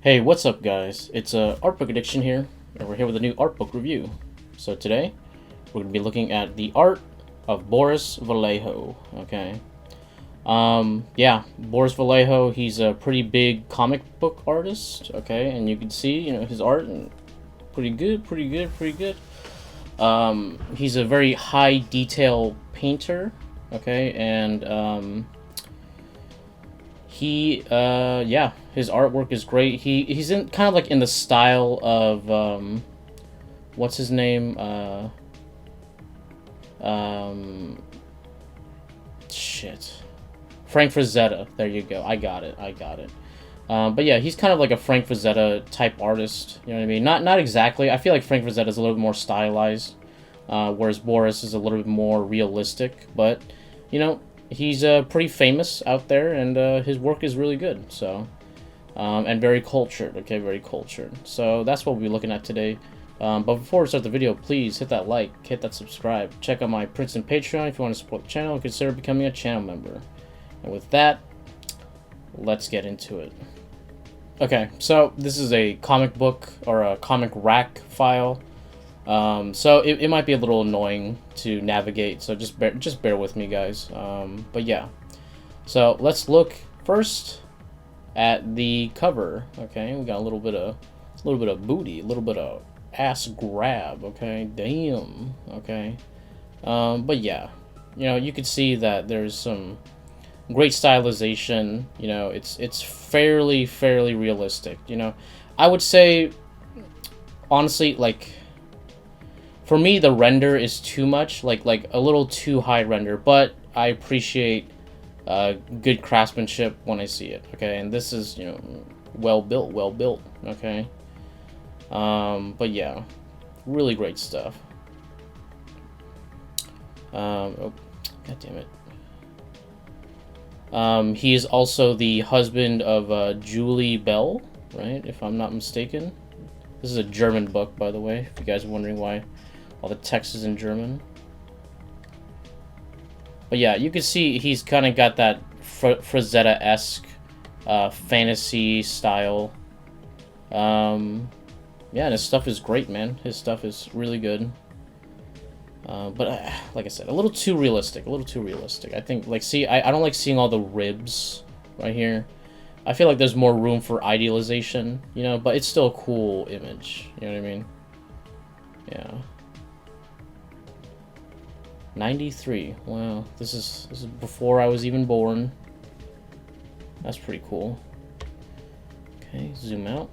Hey, what's up, guys? It's Artbook Addiction here, and we're here with a new art book review. So today, we're going to be looking at the art of Boris Vallejo. Okay, yeah, Boris Vallejo. He's a pretty big comic book artist. Okay, and you can see, his art, and pretty good, pretty good, pretty good. He's a very high detail painter. Okay, and yeah, his artwork is great. He's in kind of like in the style of what's his name? Shit, Frank Frazetta. There you go. I got it. But yeah, he's kind of like a Frank Frazetta type artist. You know what I mean? Not exactly. I feel like Frank Frazetta is a little bit more stylized, whereas Boris is a little bit more realistic. But he's pretty famous out there, and his work is really good. So, and very cultured. Okay, very cultured. So that's what we'll be looking at today. But before we start the video, please hit that like, hit that subscribe. Check out my Princeton Patreon if you want to support the channel, and consider becoming a channel member. And with that, let's get into it. Okay, so this is a comic book or a comic rack file. So it might be a little annoying to navigate, so just bear with me, guys. But yeah, so let's look first at the cover. Okay, we got a little bit of booty, a little bit of ass grab. Okay, damn. Okay, but yeah, you could see that there's some great stylization. It's fairly realistic. I would say, honestly, like, for me, the render is too much, like a little too high render, but I appreciate good craftsmanship when I see it. Okay, and this is, well built. Okay, but yeah, really great stuff. Oh, god damn it. He is also the husband of Julie Bell, right? If I'm not mistaken. This is a German book, by the way, if you guys are wondering why all the text is in German. But yeah, you can see he's kind of got that Frazetta-esque fantasy style. Yeah, and his stuff is great, man. His stuff is really good. But like I said, a little too realistic. I think, like, see, I don't like seeing all the ribs right here. I feel like there's more room for idealization, but it's still a cool image. You know what I mean? Yeah. 93. Wow, this is before I was even born. That's pretty cool. Okay, zoom out.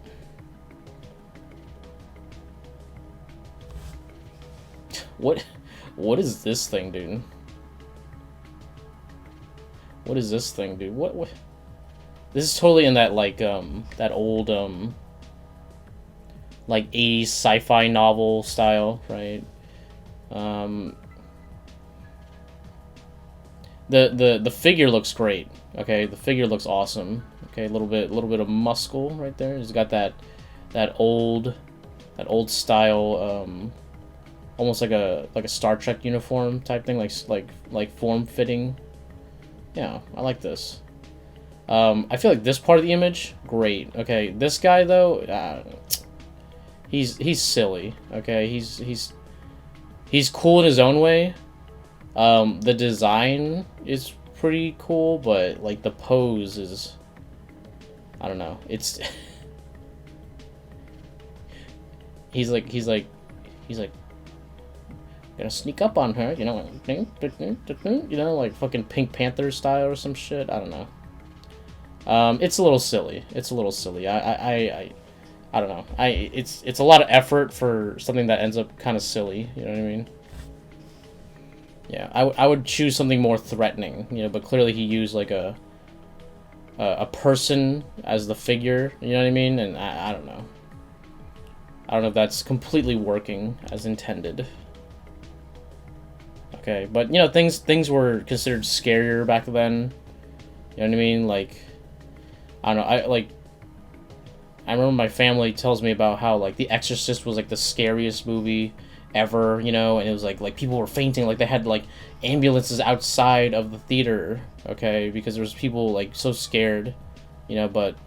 What is this thing, dude? What is this thing, dude? What? This is totally in that, like, that old, like, 80s sci-fi novel style, right? The figure looks great. Okay, the figure looks awesome. Okay, a little bit of muscle right there. He's got that old style, almost like a Star Trek uniform type thing, like form fitting. Yeah, I like this. I feel like this part of the image, great. Okay, this guy though, he's silly. Okay, he's cool in his own way. The design is pretty cool, but like the pose is, I don't know. It's he's like gonna sneak up on her, like fucking Pink Panther style or some shit. I don't know. It's a little silly. I don't know. It's a lot of effort for something that ends up kind of silly. You know what I mean? Yeah, I would choose something more threatening, but clearly he used like a person as the figure, you know what I mean? And I don't know. I don't know if that's completely working as intended. Okay, but things were considered scarier back then. You know what I mean? Like, I don't know, I remember my family tells me about how, like, The Exorcist was like the scariest movie ever, and it was like people were fainting, like they had like ambulances outside of the theater, okay, because there was people like so scared, but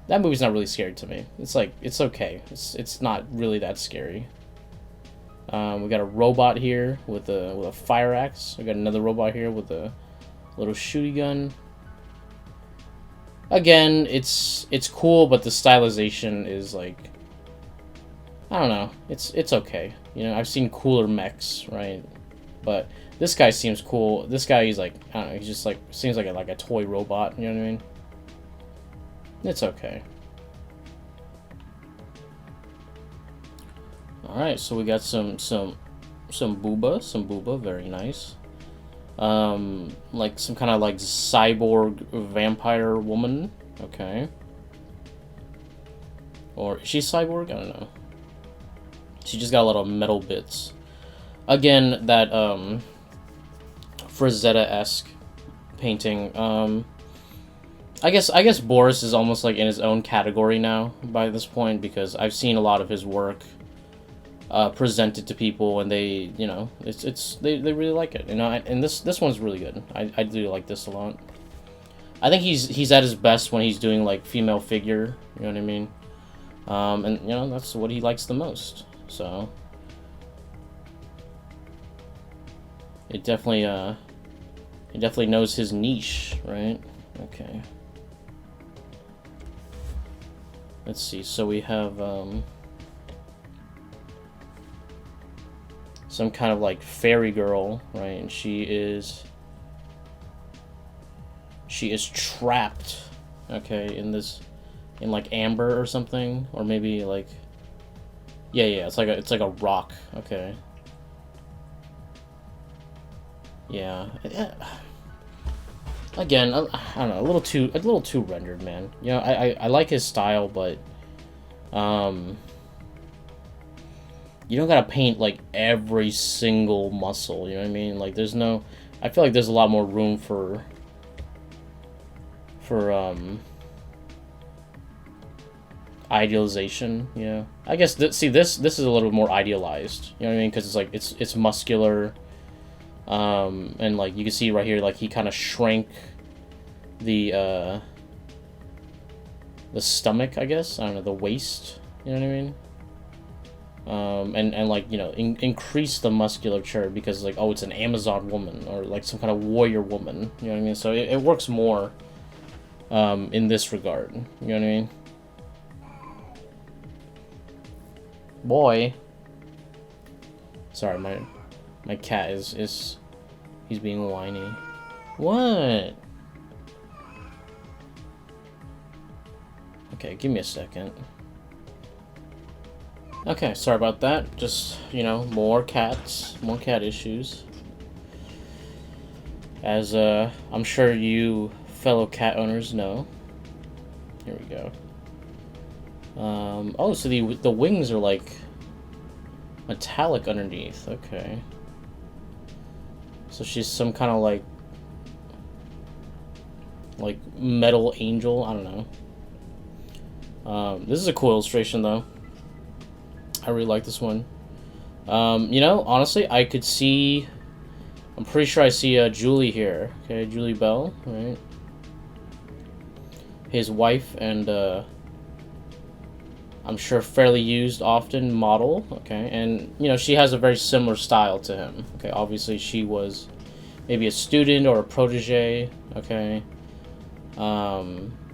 That movie's not really scary to me. It's like, it's okay. It's not really that scary. We got a robot here with a fire axe. We got another robot here with a little shooty gun. Again, it's cool, but the stylization is like, I don't know. It's okay. You know, I've seen cooler mechs, right? But this guy seems cool. This guy, he's like, I don't know. He's just like, seems like a toy robot. You know what I mean? It's okay. All right, so we got some booba, very nice. Like some kind of like cyborg vampire woman. Okay. Or is she cyborg? I don't know. She just got a lot of metal bits. Again, that Frazetta-esque painting. I guess Boris is almost like in his own category now by this point, because I've seen a lot of his work presented to people, and they, you know, they really like it, you know. And this one's really good. I do like this a lot. I think he's at his best when he's doing like female figure, you know what I mean? And you know, that's what he likes the most. So it definitely he definitely knows his niche, right? Okay. Let's see. So we have some kind of like fairy girl, right? And she is trapped, okay, in like amber or something, or maybe like, yeah, it's like a rock, okay. Yeah. Again, I don't know, a little too rendered, man. You know, I like his style, but you don't gotta paint like every single muscle, you know what I mean? Like there's no, I feel like there's a lot more room for idealization, you know. I guess this is a little more idealized, you know what I mean? Because it's like it's muscular, and like you can see right here, like he kind of shrank the stomach, I guess. I don't know, the waist, you know what I mean? And like, you know, increase the musculature, because like, oh, it's an Amazon woman, or like some kind of warrior woman, you know what I mean? So it works more in this regard, you know what I mean? Boy, sorry, my cat is he's being whiny. What? Okay, give me a second. Okay, sorry about that. Just, you know, more cat issues. As I'm sure you fellow cat owners know. Here we go. Oh, so the wings are like metallic underneath. Okay. So she's some kind of like metal angel. I don't know. This is a cool illustration though. I really like this one. You know, honestly, I could see, I'm pretty sure I see Julie here. Okay, Julie Bell, right? His wife, and I'm sure fairly used often model. Okay, and you know, she has a very similar style to him. Okay, obviously she was maybe a student or a protege. Okay.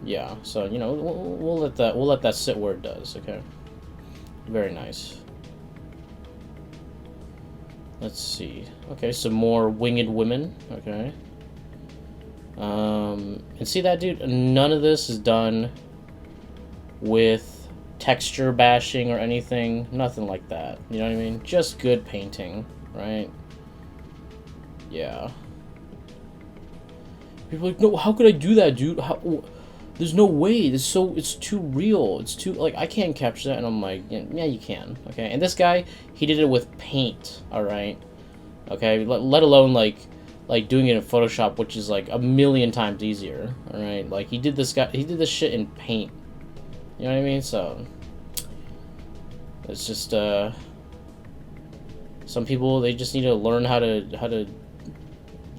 Yeah, so you know, we'll let that sit where it does. Okay. Very nice. Let's see. Okay, some more winged women. Okay. And see that, dude? None of this is done with texture bashing or anything. Nothing like that. You know what I mean? Just good painting, right? Yeah. People are like, no, how could I do that, dude? How? There's no way. It's too real. It's too, like, I can't capture that. And I'm like, yeah, you can. Okay. And this guy, he did it with paint. All right. Okay. Let alone like doing it in Photoshop, which is like a million times easier. All right. Like he did this shit in paint. You know what I mean? So it's just some people, they just need to learn how to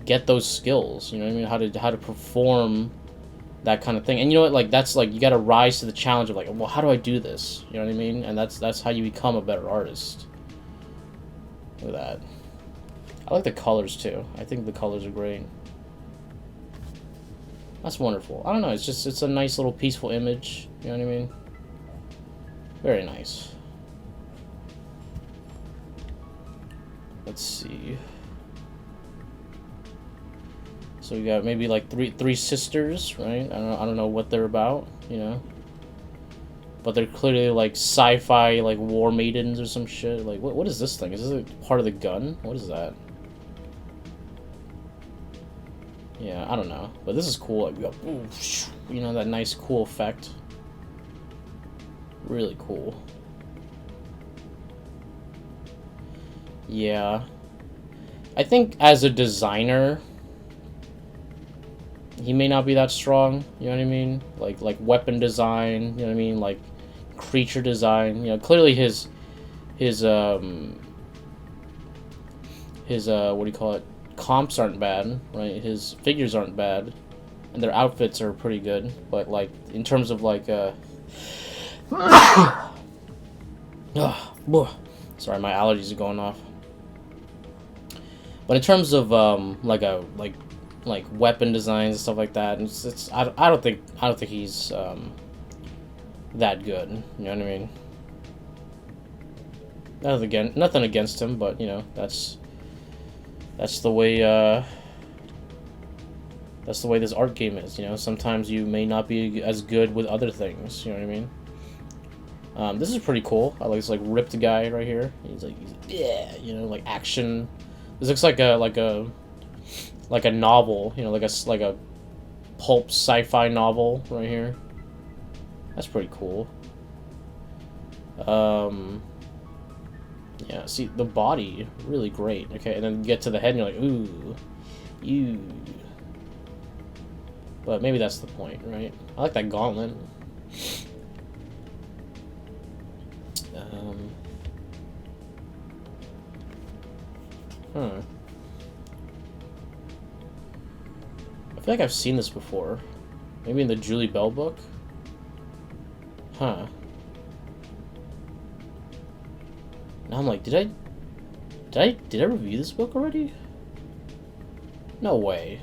get those skills. You know what I mean? How to perform that kind of thing. And you know what? Like, that's like, you gotta rise to the challenge of like, well, how do I do this? You know what I mean? And that's how you become a better artist. Look at that. I like the colors too. I think the colors are great. That's wonderful. I don't know, it's a nice little peaceful image. You know what I mean? Very nice. Let's see. So we got maybe like three sisters, right? I don't know what they're about, you know. But they're clearly like sci-fi, like war maidens or some shit. Like what is this thing? Is this a part of the gun? What is that? Yeah, I don't know. But this is cool. Like we got, you know, that nice cool effect. Really cool. Yeah. I think as a designer, he may not be that strong, you know what I mean? Like weapon design, you know what I mean? Like creature design, you know, clearly his what do you call it? Comps aren't bad, right? His figures aren't bad, and their outfits are pretty good, but like in terms of like sorry, my allergies are going off. But in terms of like weapon designs and stuff like that, I don't think he's that good. You know what I mean? Nothing against him, but you know that's the way this art game is. You know, sometimes you may not be as good with other things. You know what I mean? This is pretty cool. I like this like ripped guy right here. He's yeah, you know, like action. This looks like a novel, you know, like a pulp sci-fi novel right here. That's pretty cool. Yeah, see the body, really great. Okay, and then you get to the head and you're like, ooh, you. But maybe that's the point, right? I like that gauntlet. I feel like I've seen this before. Maybe in the Julie Bell book? Huh. Now I'm like, did I review this book already? No way.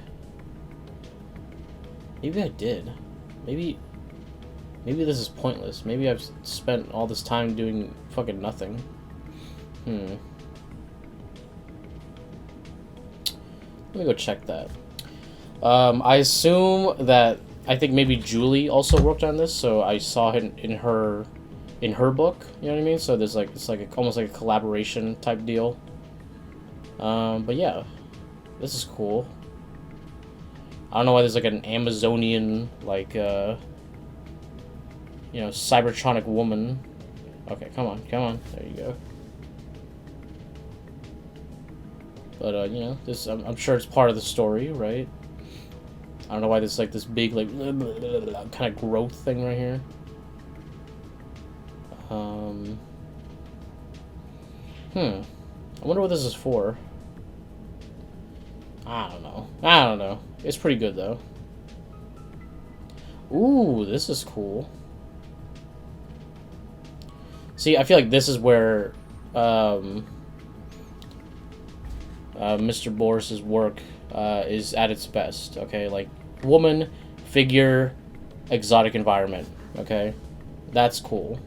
Maybe I did. Maybe this is pointless. Maybe I've spent all this time doing fucking nothing. Let me go check that. I assume that I think maybe Julie also worked on this, so I saw it in her book. You know what I mean? So there's like it's like almost like a collaboration type deal. But yeah, this is cool. I don't know why there's like an Amazonian like you know, cybertronic woman. Okay, come on, there you go. But you know, this I'm sure it's part of the story, right? I don't know why there's like this big like kind of growth thing right here. I wonder what this is for. I don't know. It's pretty good though. Ooh, this is cool. See, I feel like this is where Mr. Boris's work is at its best. Okay, like woman, figure, exotic environment. Okay, that's cool.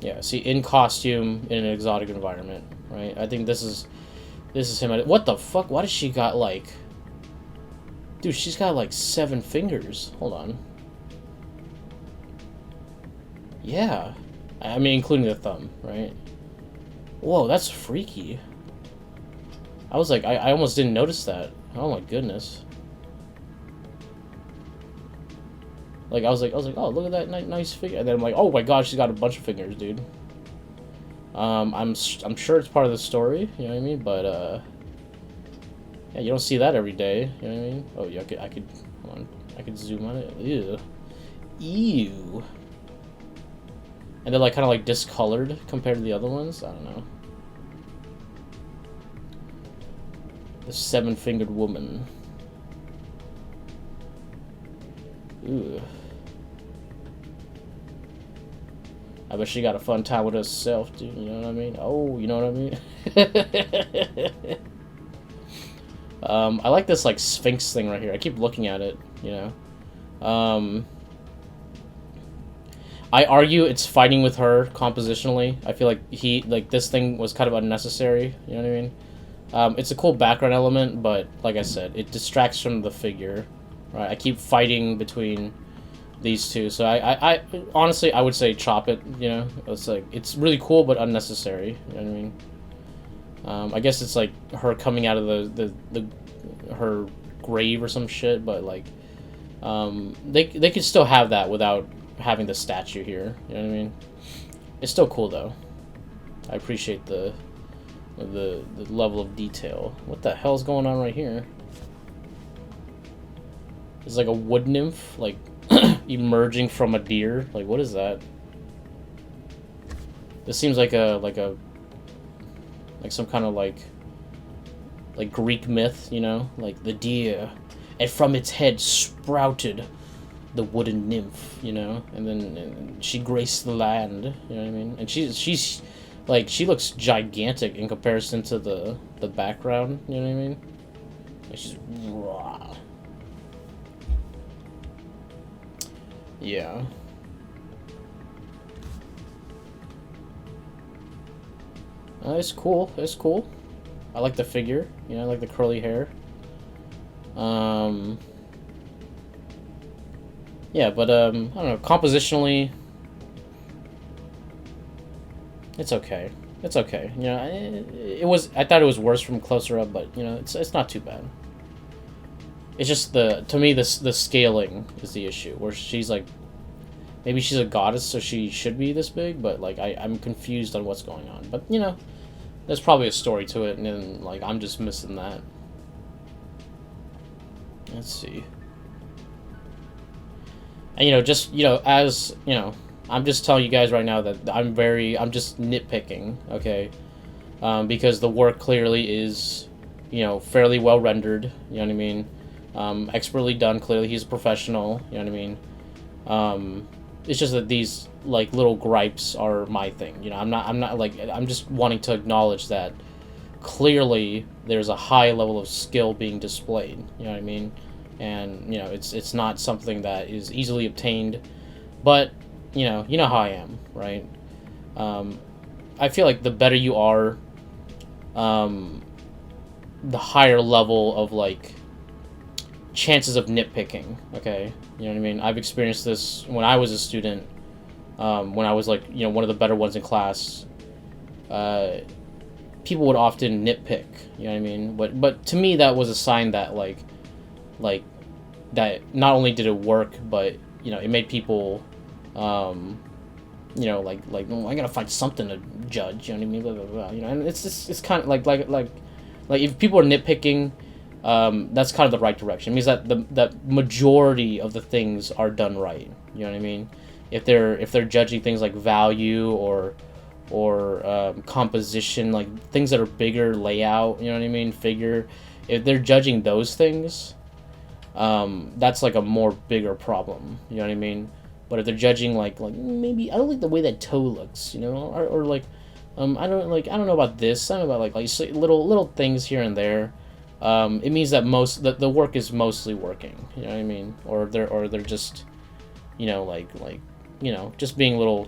Yeah, see, in costume in an exotic environment, right? I think this is him. What the fuck? Why does she got like? Dude, she's got like 7 fingers. Hold on. Yeah, I mean including the thumb, right? Whoa, that's freaky. I was like, I almost didn't notice that. Oh my goodness. Like I was like, oh, look at that nice figure, and then I'm like, oh my god, she's got a bunch of fingers, dude. I'm sure it's part of the story, you know what I mean? But yeah, you don't see that every day, you know what I mean? Oh yeah, I could hold on, I could zoom on it. Ew. And they're like kind of like discolored compared to the other ones. I don't know. The 7-fingered woman. Ooh. I bet she got a fun time with herself, dude. You know what I mean? Oh, you know what I mean? I like this like Sphinx thing right here. I keep looking at it, you know. I argue it's fighting with her compositionally. I feel like this thing was kind of unnecessary. You know what I mean? It's a cool background element, but like I said, it distracts from the figure. Right? I keep fighting between these two, so I honestly I would say chop it. You know, it's really cool but unnecessary. You know what I mean? I guess it's like her coming out of her grave or some shit, but like, they could still have that without having the statue here. You know what I mean? It's still cool though. I appreciate the level of detail. What the hell's going on right here? It's like a wood nymph, like emerging from a deer. Like, what is that? This seems like some kind of like Greek myth, you know, like the deer, and from its head sprouted the wooden nymph, you know, and she graced the land, you know what I mean? And she's like, she looks gigantic in comparison to the background, you know what I mean? Like, she's raw. Yeah. It's cool. It's cool. I like the figure. You know, I like the curly hair. Yeah, but I don't know. Compositionally, it's okay. It's okay. You know, it was. I thought it was worse from closer up, but you know, it's not too bad. It's just to me the scaling is the issue. Where she's like, maybe she's a goddess, so she should be this big, but like I'm confused on what's going on. But you know. There's probably a story to it, and then, like, I'm just missing that. Let's see. And, you know, just, you know, as, you know, I'm just telling you guys right now that I'm just nitpicking, okay? Because the work clearly is, you know, fairly well rendered, you know what I mean? Expertly done, clearly he's a professional, you know what I mean? It's just that these like little gripes are my thing. You know, I'm not like, I'm just wanting to acknowledge that clearly there's a high level of skill being displayed. You know what I mean? And you know, it's not something that is easily obtained. But you know how I am, right? I feel like the better you are, the higher level of like chances of nitpicking. Okay, you know what I mean? I've experienced this when I was a student, when I was like, you know, one of the better ones in class. People would often nitpick, you know what I mean? But to me that was a sign that like that not only did it work, but you know, it made people you know, like oh, I gotta find something to judge, you know what I mean? Blah, blah, blah, you know, and it's kind of like if people are nitpicking, that's kind of the right direction. It means that the majority of the things are done right. You know what I mean? If they're judging things like value or composition, like things that are bigger, layout, you know what I mean, figure, if they're judging those things, that's like a more bigger problem. You know what I mean? But if they're judging like maybe I don't like the way that toe looks, you know, or like I don't know about this. I don't know about like little things here and there. It means that the work is mostly working. You know what I mean? Or they're just, you know, like you know, just being a little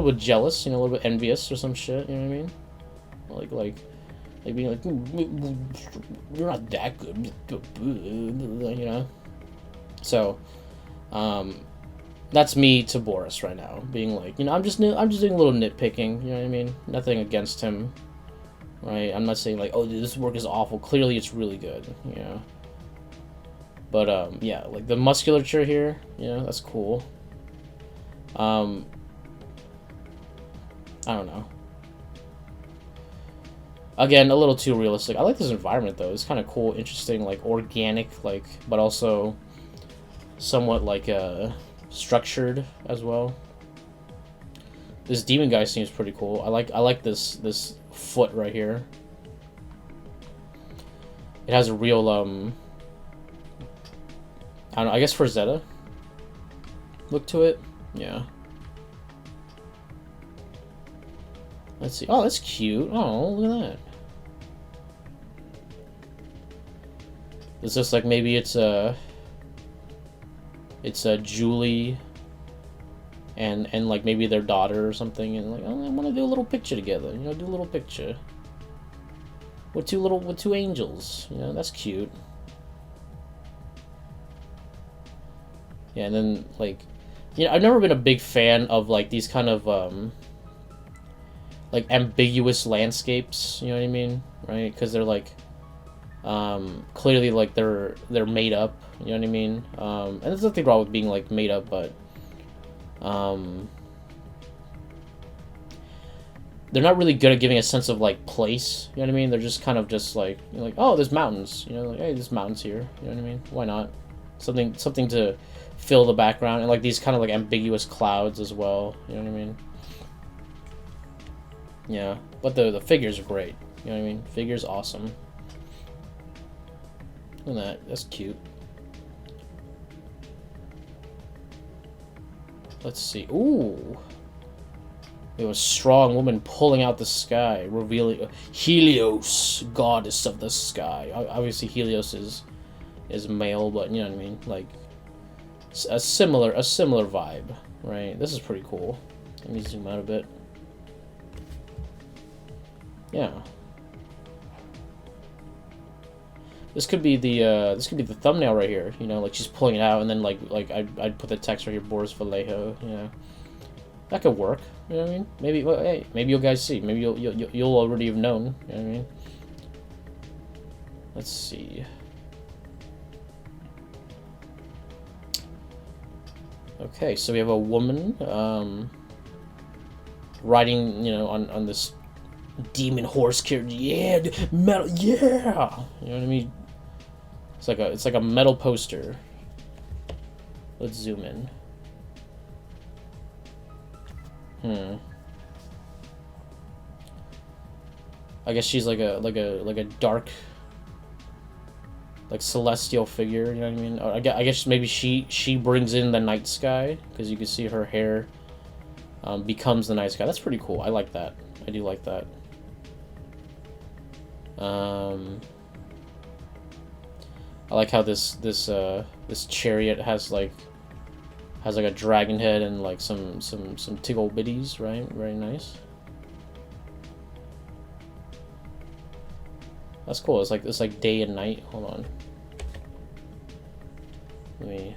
bit jealous, you know, a little bit envious or some shit. You know what I mean? Like being like, you're not that good, you know. So, that's me to Boris right now, being like, you know, I'm just doing a little nitpicking. You know what I mean? Nothing against him. Right, I'm not saying like, oh, dude, this work is awful. Clearly, it's really good, you know. But yeah, like the musculature here, you know, that's cool. I don't know. Again, a little too realistic. I like this environment though. It's kind of cool, interesting, like organic, like, but also somewhat like structured as well. This demon guy seems pretty cool. I like this foot right here. It has a real I don't know, I guess for Zeta. look to it. Yeah. Let's see. Oh, that's cute. Oh, look at that. It's just like maybe it's a Julie and like maybe their daughter or something, and like, oh, I want to do a little picture together. You know, do a little picture with two angels. You know, that's cute. Yeah, and then like, you know, I've never been a big fan of like these kind of like ambiguous landscapes. You know what I mean, right? Because they're like clearly like they're made up. You know what I mean? And there's nothing wrong with being like made up, but they're not really good at giving a sense of like place. You know what I mean? They're just kind of just like, you know, like, oh, there's mountains. You know, like, hey, there's mountains here. You know what I mean? Why not? Something to fill the background, and like these kind of like ambiguous clouds as well. You know what I mean? Yeah, but the figures are great. You know what I mean? Figures awesome. Look at that. That's cute. Let's see. Ooh. We have a strong woman pulling out the sky, revealing Helios, goddess of the sky. Obviously, Helios is male, but you know what I mean. Like a similar vibe, right? This is pretty cool. Let me zoom out a bit. Yeah. This could be the thumbnail right here. You know, like she's pulling it out, and then like I'd put the text right here, Boris Vallejo. You know, that could work. You know what I mean? Maybe, well, hey, maybe you guys see. Maybe you'll already have known. You know what I mean? Let's see. Okay, so we have a woman riding, you know, on this demon horse carriage. Yeah, metal. Yeah, you know what I mean? It's like a metal poster. Let's zoom in. I guess she's like a dark, like celestial figure. You know what I mean? Or I guess maybe she brings in the night sky, because you can see her hair becomes the night sky. That's pretty cool. I like that. I do like that. I like how this chariot has like a dragon head and like some tickle bitties, right? Very nice. That's cool. It's like day and night. Hold on. Let me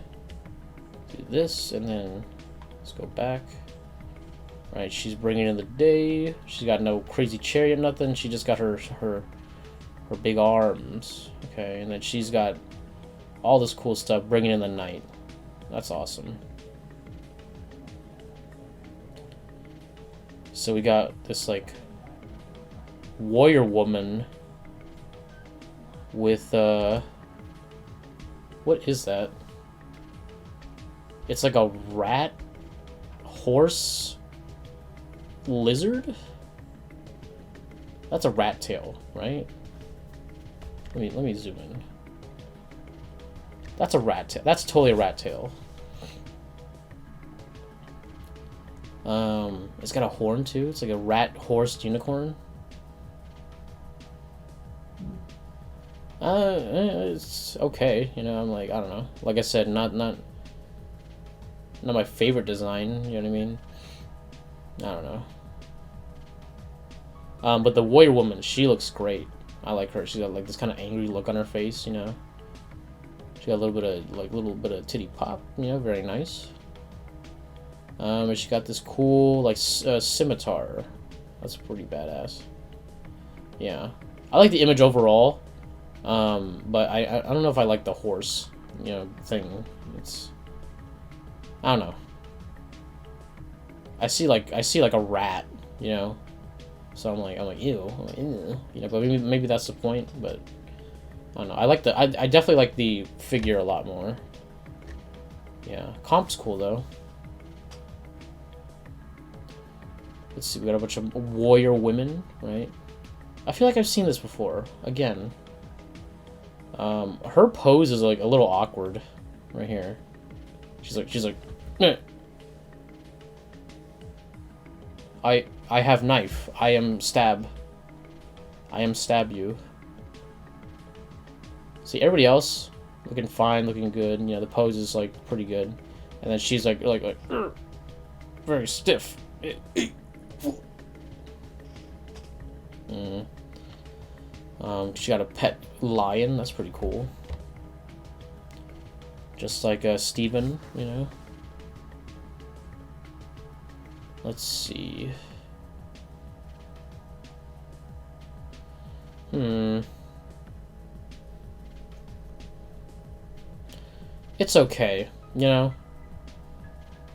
do this, and then let's go back. Right, she's bringing in the day. She's got no crazy chariot, nothing. She just got her big arms. Okay, and then she's got all this cool stuff bringing in the night. That's awesome. So we got this like warrior woman with what is that? It's like a rat, horse, lizard? That's a rat tail, right? Let me zoom in. That's a rat tail. That's totally a rat tail. It's got a horn too. It's like a rat horse unicorn. It's okay. You know, I'm like, I don't know. Like I said, not my favorite design. You know what I mean? I don't know. But the warrior woman, she looks great. I like her. She's got like this kind of angry look on her face. You know. She got a little bit of titty pop. You know, very nice. And she got this cool like scimitar. That's pretty badass. Yeah, I like the image overall. But I don't know if I like the horse, you know, thing. I don't know. I see like a rat, you know. So I'm like ew, you know. But maybe that's the point. But I don't know. I definitely like the figure a lot more. Yeah, comp's cool though. Let's see, we got a bunch of warrior women, right? I feel like I've seen this before. Again. Her pose is like a little awkward right here. She's like I have knife. I am stab. I am stab you. See, everybody else looking fine, looking good. You know, the pose is like pretty good, and then she's like very stiff. She got a pet lion. That's pretty cool. Just like Steven, you know. Let's see. It's okay, you know.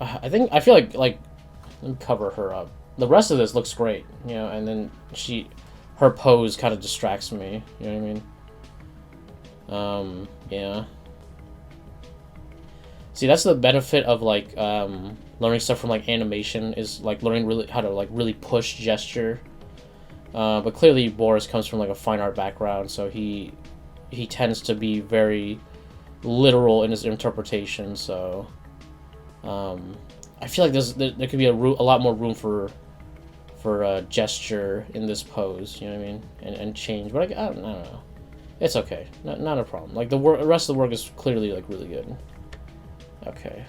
I feel like let me cover her up. The rest of this looks great, you know, and then her pose kind of distracts me, you know what I mean? Yeah. See, that's the benefit of like learning stuff from like animation, is like learning how to like really push gesture. But clearly Boris comes from like a fine art background, so he tends to be very literal in his interpretation. So I feel like there could be a lot more room for gesture in this pose, you know what I mean, and change. But I don't know, it's okay, not a problem. Like the rest of the work is clearly like really good. Okay.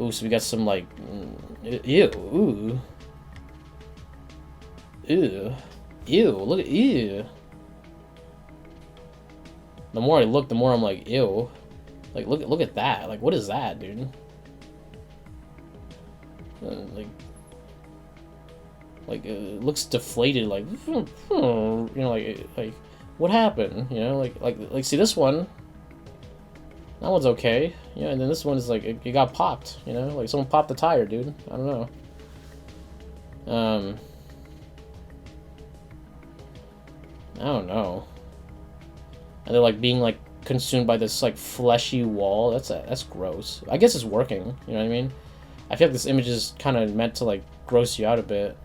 Ooh, so we got some like ew. Look at ew. The more I look, the more I'm like ew. Like look at that. Like what is that, dude? It looks deflated. Like you know, like what happened? You know, like see this one. That one's okay. Yeah, and then this one is like it got popped. You know, like someone popped the tire, dude. I don't know. I don't know. And they're like being like consumed by this like fleshy wall. That's gross. I guess it's working. You know what I mean? I feel like this image is kind of meant to like gross you out a bit.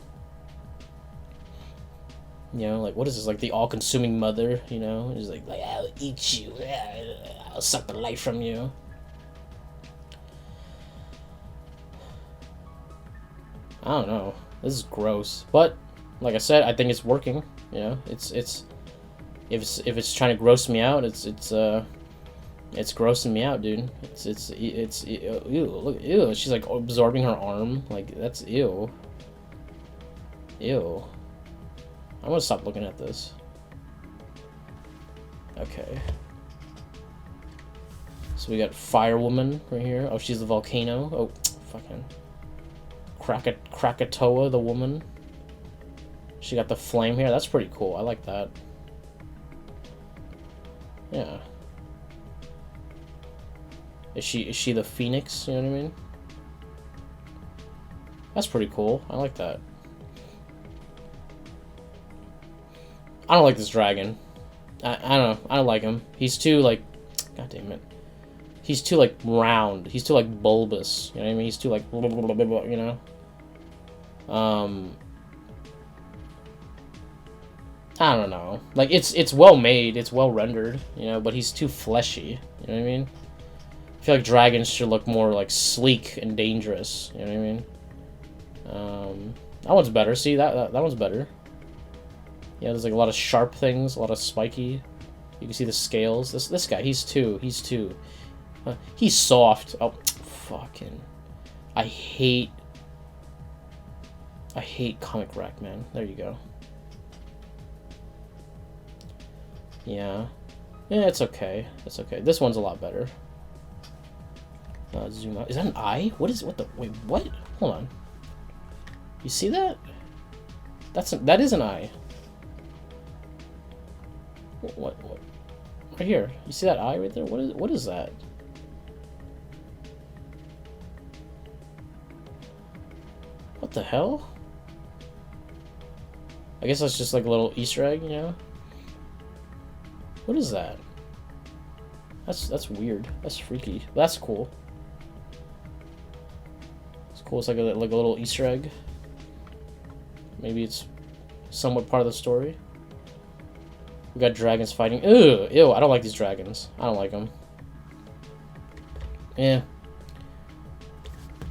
You know, like what is this? Like the all-consuming mother? You know, it's like I'll eat you. I'll suck the life from you. I don't know. This is gross, but like I said, I think it's working. You know, it's if it's trying to gross me out, it's grossing me out, dude. It's ew. Look, ew. She's like absorbing her arm. Like that's ew. Ew. I'm gonna stop looking at this. Okay. So we got Firewoman right here. Oh, she's the volcano. Oh, fucking Krakatoa, the woman. She got the flame here. That's pretty cool. I like that. Yeah. Is she the phoenix? You know what I mean? That's pretty cool. I like that. I don't like this dragon. I don't know. I don't like him. He's too like, god damn it. He's too like round. He's too like bulbous. You know what I mean? He's too like, you know. I don't know. Like it's well made. It's well rendered. You know, but he's too fleshy. You know what I mean? I feel like dragons should look more like sleek and dangerous. You know what I mean? That one's better. See that one's better. Yeah, there's like a lot of sharp things, a lot of spiky. You can see the scales. This guy, he's soft. Oh, fucking. I hate comic rack, man. There you go. Yeah. Yeah, it's okay. It's okay. This one's a lot better. Zoom out. Is that an eye? Wait, what? Hold on. You see that? That is an eye. What? Right here. You see that eye right there? What is that? What the hell? I guess that's just like a little Easter egg, you know? What is that? That's weird. That's freaky. That's cool. It's cool. It's like a little Easter egg. Maybe it's somewhat part of the story. We got dragons fighting. Ew, I don't like these dragons. I don't like them. Yeah.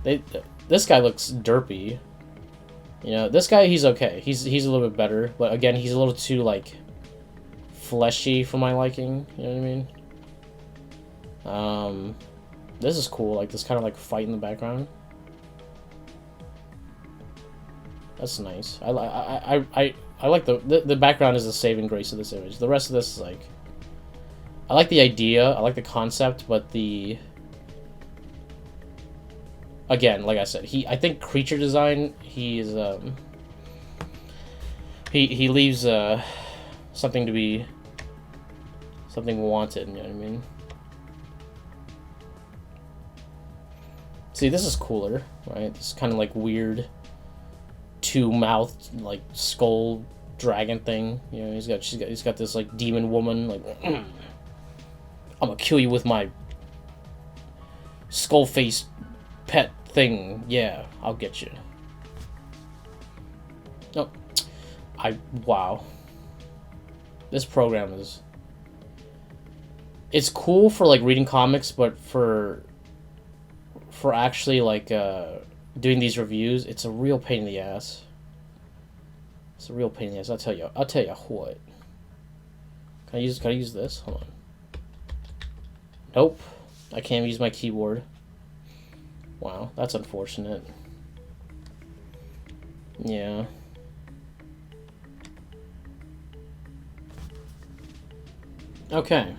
This guy looks derpy. You know, this guy, he's okay. He's a little bit better, but again, he's a little too like fleshy for my liking. You know what I mean? This is cool. Like this kind of like fight in the background. That's nice. I like the background is the saving grace of this image. The rest of this is like, I like the idea, I like the concept, but the, again, like I said, I think creature design, he leaves something to be, something wanted. You know what I mean? See, this is cooler, right? This kind of like weird two-mouthed like skull dragon thing. You know, he's got this like demon woman like I'm gonna kill you with my skull face pet thing. Yeah, I'll get you. Oh, wow. This program is, it's cool for like reading comics, but for actually like doing these reviews, it's a real pain in the ass. It's a real pain in the ass. I'll tell you what. Can I use this? Hold on. Nope. I can't use my keyboard. Wow, that's unfortunate. Yeah. Okay.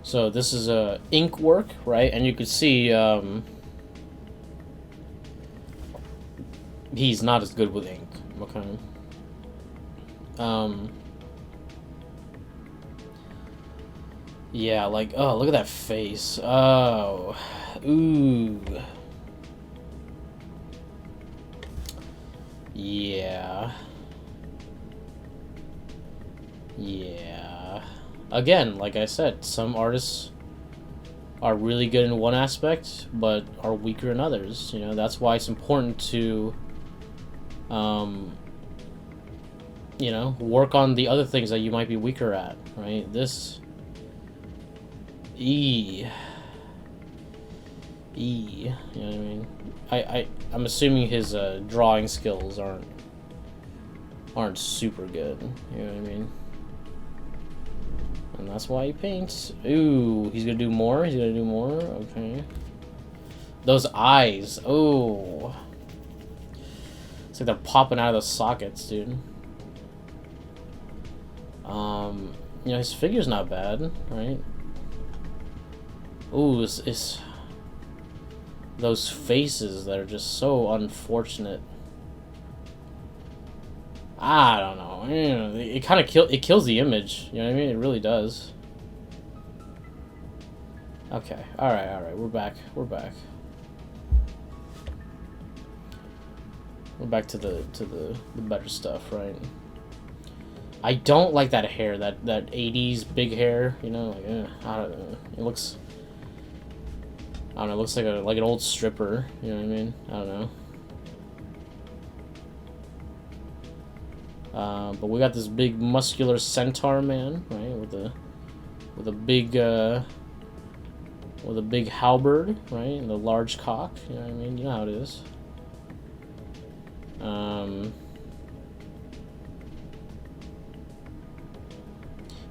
So this is ink work, right? And you can see he's not as good with ink. Okay. Yeah, like, oh, look at that face. Oh. Ooh. Yeah. Yeah. Again, like I said, some artists are really good in one aspect, but are weaker in others. You know, that's why it's important to, you know, work on the other things that you might be weaker at, right? This, you know what I mean? I'm assuming his drawing skills aren't super good. You know what I mean? And that's why he paints. Ooh, he's gonna do more? He's gonna do more? Okay. Those eyes. Oh. It's like they're popping out of the sockets, dude. You know, his figure's not bad, right? Ooh, it's those faces that are just so unfortunate. I don't know. You know, it kind of kills the image. You know what I mean? It really does. Okay. All right. We're back. We're back to the better stuff, right? I don't like that hair, that 80s big hair. You know, like I don't know. It looks, I don't know. It looks like an old stripper. You know what I mean? I don't know. But we got this big muscular centaur man, right, with a big halberd, right, and a large cock. You know what I mean? You know how it is.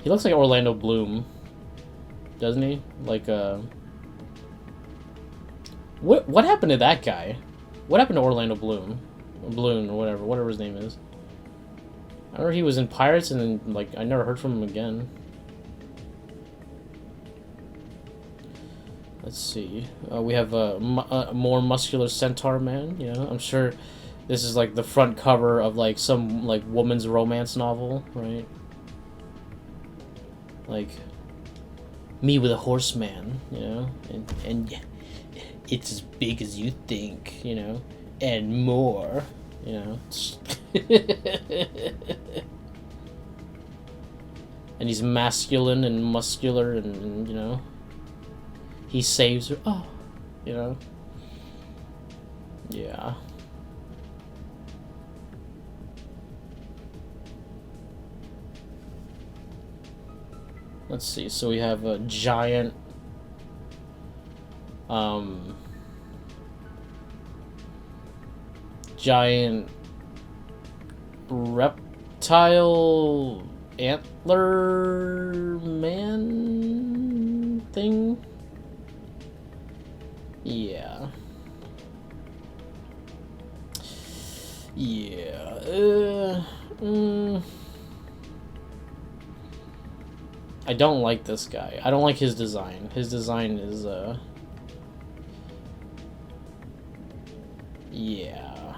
He looks like Orlando Bloom, doesn't he? Like what happened to that guy? What happened to Orlando Bloom, or whatever his name is? I remember he was in Pirates, and then, like, I never heard from him again. Let's see. We have a more muscular centaur man. You know, I'm sure this is like the front cover of like some like woman's romance novel, right? Like me with a horseman, you know, and it's as big as you think, you know, and more, you know. And he's masculine and muscular, and you know, he saves her. Oh, you know. Yeah. Let's see. So we have a giant Um, giant reptile antler man thing. Yeah. Yeah. I don't like this guy. I don't like his design. His design is, yeah.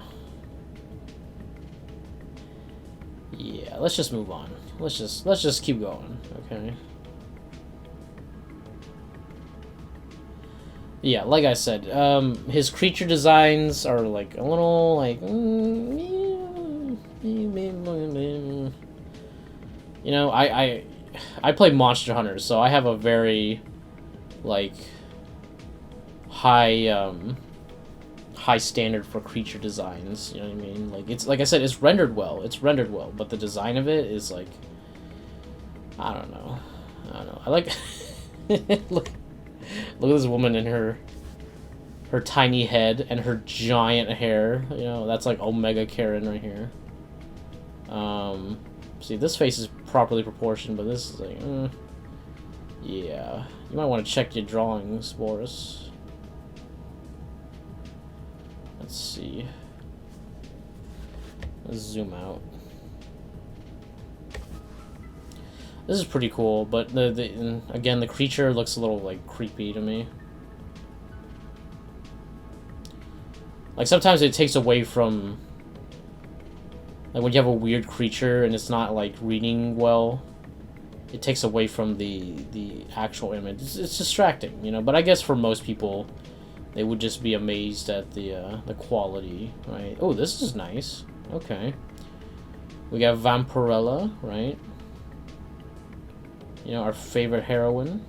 Yeah, let's just move on. Let's just keep going, okay? Yeah, like I said, his creature designs are like a little like, you know, I play Monster Hunter, so I have a very like high high standard for creature designs. You know what I mean? Like it's like I said, it's rendered well. It's rendered well, but the design of it is like, I don't know. I like look. Look at this woman in her tiny head and her giant hair. You know, that's like Omega Karen right here. See, this face is properly proportioned, but this is like, yeah. You might want to check your drawings, Boris. Let's see. Let's zoom out. This is pretty cool, but again, the creature looks a little, like, creepy to me. Like, sometimes it takes away from... Like, when you have a weird creature and it's not, like, reading well, it takes away from the actual image. It's distracting, you know? But I guess for most people, they would just be amazed at the quality, right? Oh, this is nice. Okay. We got Vampirella, right? You know, our favorite heroine.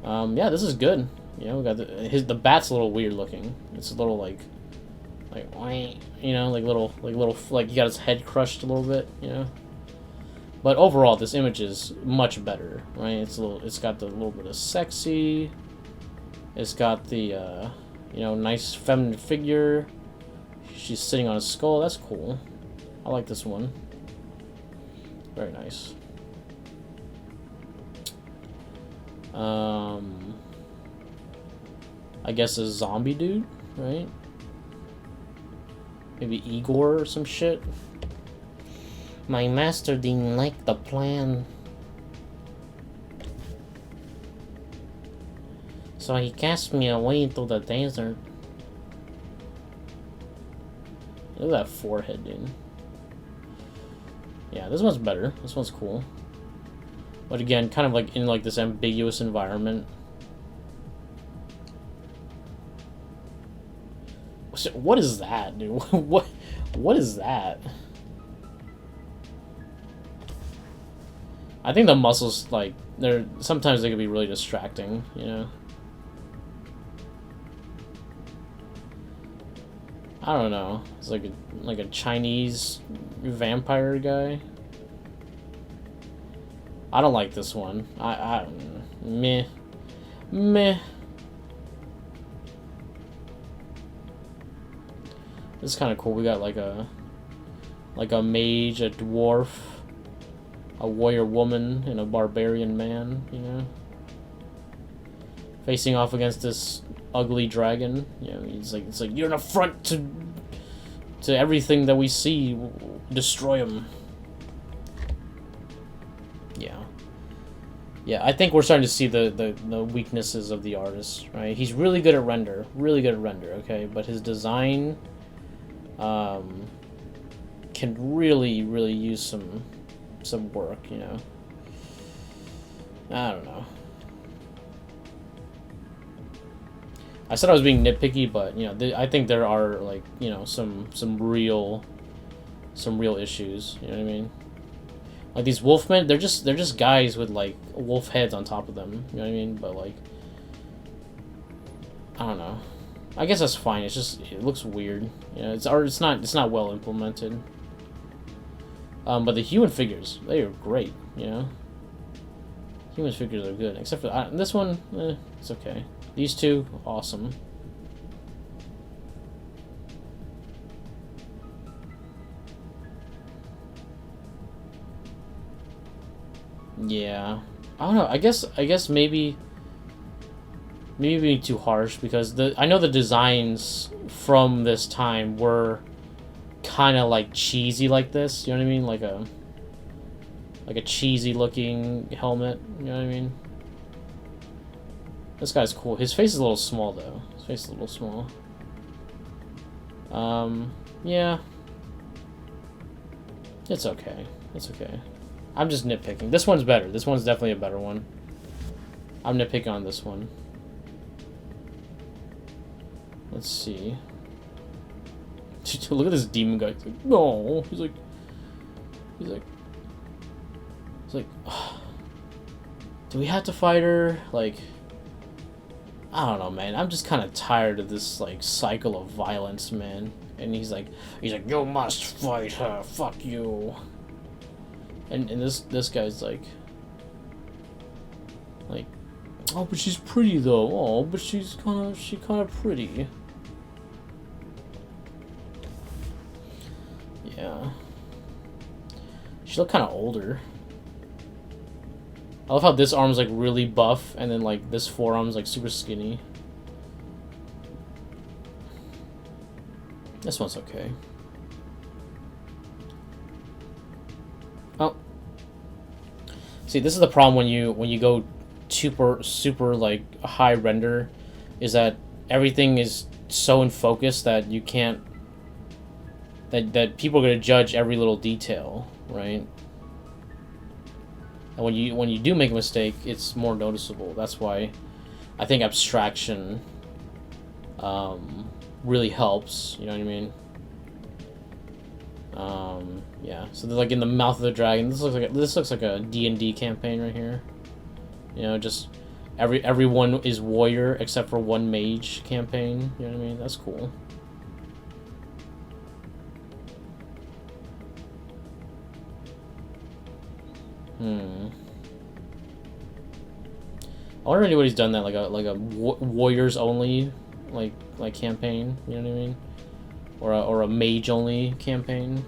Yeah, this is good. You know, we got the bat's a little weird looking. It's a little like, you know, like you got its head crushed a little bit. You know, but overall, this image is much better, right? It's got the little bit of sexy. It's got the, you know, nice feminine figure. She's sitting on a skull. That's cool. I like this one. Very nice. I guess a zombie dude, right? Maybe Igor or some shit. My master didn't like the plan, so he cast me away into the desert. Look at that forehead, dude. Yeah, this one's better. This one's cool. But again, kind of like in like this ambiguous environment. What is that, dude? What is that? I think the muscles, like, sometimes they can be really distracting, you know? I don't know. It's like a Chinese vampire guy. I don't like this one. Meh. This is kind of cool. We got like a mage, a dwarf, a warrior woman, and a barbarian man, you know, facing off against this ugly dragon. You know, it's like you're an affront to everything that we see. Destroy him. Yeah, I think we're starting to see the weaknesses of the artist, right? He's really good at render, okay? But his design can really use some work, you know? I don't know. I said I was being nitpicky, but, you know, I think there are, like, you know, some real issues, you know what I mean? Like these wolfmen, they're just guys with like wolf heads on top of them. You know what I mean? But like, I don't know. I guess that's fine. It's just it looks weird. You know, it's not well implemented. But the human figures, they are great. You know, human figures are good. Except for this one, it's okay. These two, awesome. Yeah, I don't know. I guess maybe being too harsh because I know the designs from this time were kind of like cheesy like this. You know what I mean? Like a cheesy looking helmet. You know what I mean? This guy's cool. His face is a little small though. His face is a little small. Yeah. It's okay. It's okay. I'm just nitpicking. This one's better. This one's definitely a better one. I'm nitpicking on this one. Let's see. Look at this demon guy. He's like, no. He's like, oh, do we have to fight her? Like, I don't know, man. I'm just kind of tired of this like cycle of violence, man. And he's like, you must fight her. Fuck you. And this guy's like, oh, but she's pretty though. Oh, but she's kind of pretty. Yeah. She looked kind of older. I love how this arm's like really buff, and then like this forearm's like super skinny. This one's okay. Oh. See, this is the problem when you go super like high render, is that everything is so in focus that you can't that people are gonna judge every little detail, right? And when you do make a mistake, it's more noticeable. That's why I think abstraction really helps. You know what I mean? Yeah. So they're like in the mouth of the dragon. This looks like a D&D campaign right here. You know, just everyone is warrior except for one mage campaign. You know what I mean? That's cool. I wonder if anybody's done that, like a warriors only like campaign. You know what I mean? Or a mage only campaign.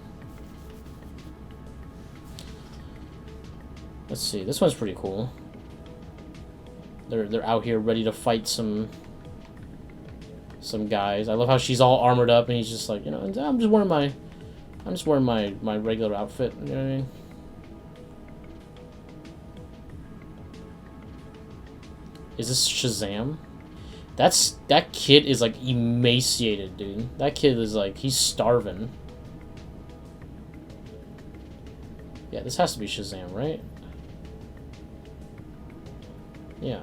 Let's see. This one's pretty cool. They're out here ready to fight some guys. I love how she's all armored up and he's just like, you know, I'm just wearing my regular outfit. You know what I mean? Is this Shazam? That kid is like emaciated, dude. That kid is like, he's starving. Yeah, this has to be Shazam, right? Yeah.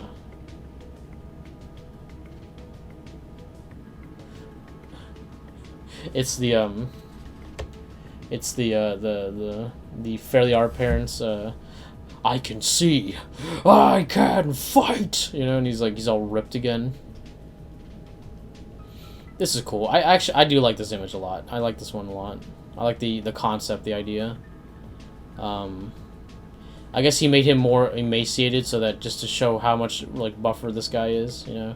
It's the Fairly Odd Parents, I can see, I can fight, you know, and he's all ripped again. This is cool. I do like this image a lot. I like this one a lot. I like the concept, the idea. I guess he made him more emaciated so that just to show how much like buffer this guy is, you know.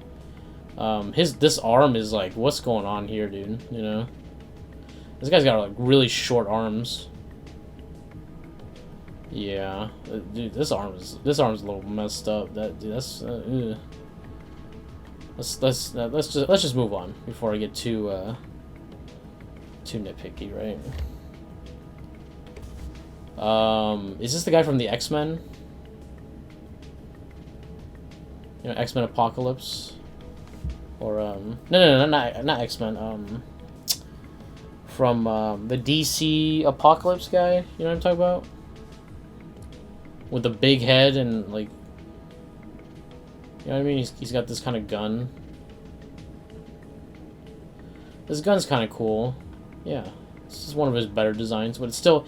This arm is like, what's going on here, dude? You know, this guy's got like really short arms. Yeah, dude, this arm's a little messed up. Let's just move on before I get too nitpicky, right? Is this the guy from the X-Men? You know, X-Men Apocalypse, or no, not X-Men. From the DC Apocalypse guy. You know what I'm talking about? With the big head and like, you know what I mean? He's got this kind of gun. This gun's kind of cool. Yeah, this is one of his better designs, but it still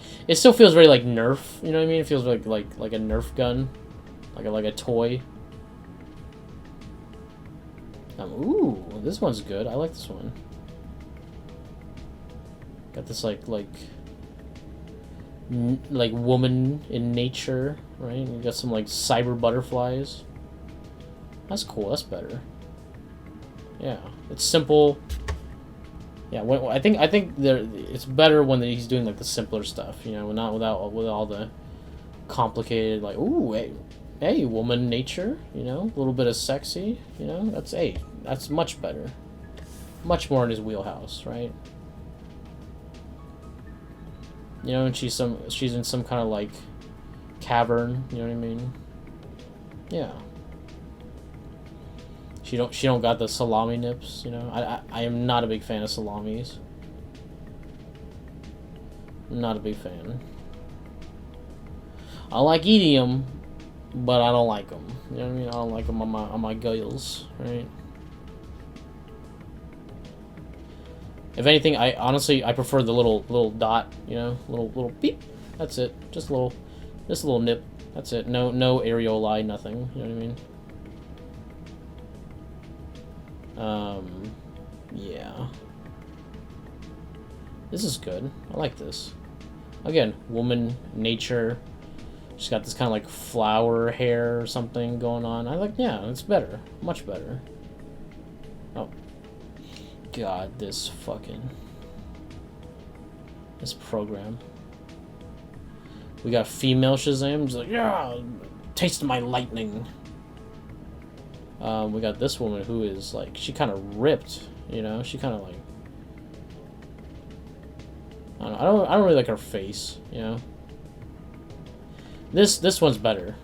feels very like Nerf. You know what I mean? It feels like a Nerf gun, like a toy. Ooh, this one's good. I like this one. Got this like woman in nature, right? You got some like cyber butterflies. That's cool. That's better. Yeah, it's simple. Yeah, I think it's better when he's doing like the simpler stuff, you know, not with all the complicated like, ooh, hey, woman nature, you know, a little bit of sexy, you know, that's much better, much more in his wheelhouse, right? You know, and she's in some kind of like cavern, you know what I mean? Yeah. She don't got the salami nips, you know. I am not a big fan of salamis. I'm not a big fan. I like eating them, but I don't like them. You know what I mean? I don't like them on my gills, right? If anything, I honestly prefer the little dot, you know, little beep. That's it. Just a little nip. That's it. No areoli, nothing. You know what I mean? Yeah. This is good. I like this. Again, woman, nature. She's got this kind of like flower hair or something going on. Yeah, it's better. Much better. Oh. God, this program. We got female Shazam. Just like, yeah, taste my lightning. We got this woman who is like, she kind of ripped, you know. She kind of like, I don't really like her face, you know. This one's better.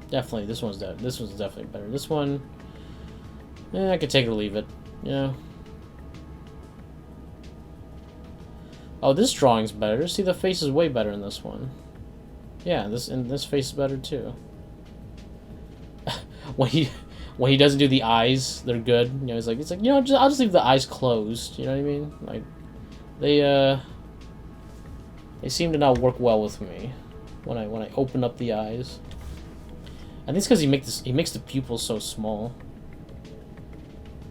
Definitely, this one's definitely better. This one, I could take it or leave it, you know. Oh, this drawing's better. See, the face is way better in this one. Yeah, this face is better too. when he doesn't do the eyes, they're good. You know, it's like you know, I'll just leave the eyes closed. You know what I mean? Like they seem to not work well with me when I open up the eyes. I think it's because he makes the pupils so small.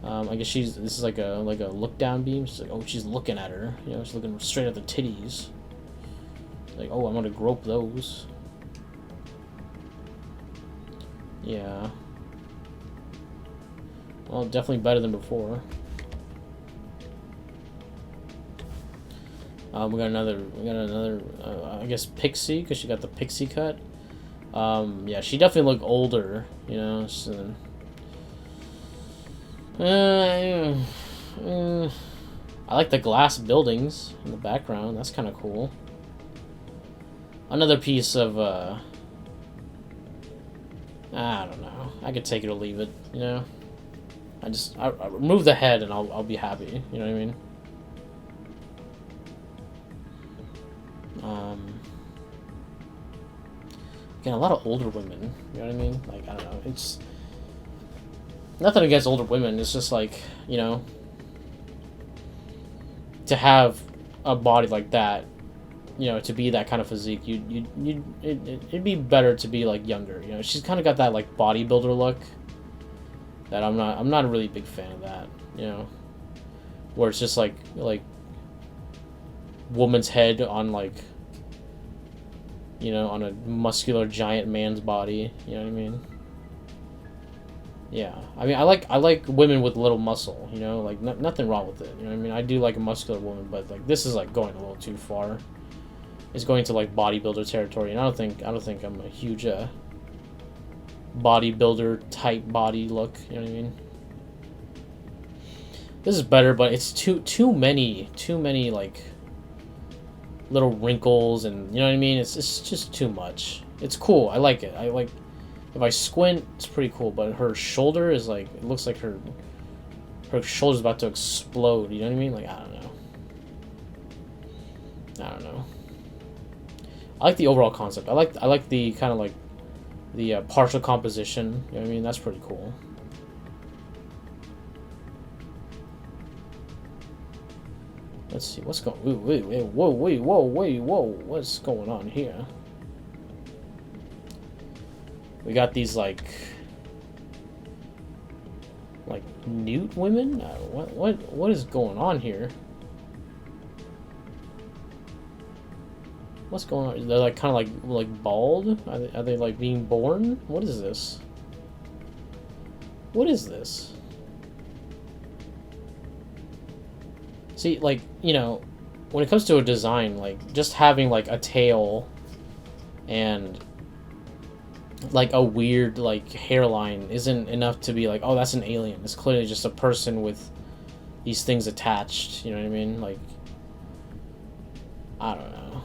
I guess this is like a look down beam. She's like, oh, she's looking at her. You know, she's looking straight at the titties. Like, oh, I'm gonna grope those. Yeah. Well, definitely better than before. We got another. I guess pixie, because she got the pixie cut. Yeah, she definitely looked older. You know. So, I like the glass buildings in the background. That's kind of cool. Another piece of I don't know. I could take it or leave it. You know. I remove the head and I'll be happy. You know what I mean? Again, a lot of older women. You know what I mean? Like, I don't know. It's nothing against older women. It's just like, you know, to have a body like that, you know, to be that kind of physique, it'd be better to be like younger. You know, she's kind of got that like bodybuilder look. That I'm not a really big fan of that. You know, where it's just like woman's head on like, you know, on a muscular giant man's body. You know what I mean? Yeah, I mean, I like women with little muscle. You know, like nothing wrong with it. You know what I mean? I do like a muscular woman, but like this is like going a little too far. It's going to like bodybuilder territory, and I don't think I'm a huge bodybuilder type body look. You know what I mean? This is better, but it's too many like little wrinkles, and you know what I mean. It's just too much. It's cool. I like it. I like. If I squint, it's pretty cool, but her shoulder is like, it looks like her shoulder's about to explode, you know what I mean? Like, I don't know. I like the overall concept. I like the kind of like the partial composition, you know what I mean? That's pretty cool. Let's see, what's going, whoa, what's going on here? We got these like nude women. What is going on here? What's going on? They're like kind of like bald. Are they like being born? What is this? What is this? See, like, you know, when it comes to a design, like, just having, like, a tail and, like, a weird, like, hairline isn't enough to be like, oh, that's an alien. It's clearly just a person with these things attached, you know what I mean? Like, I don't know.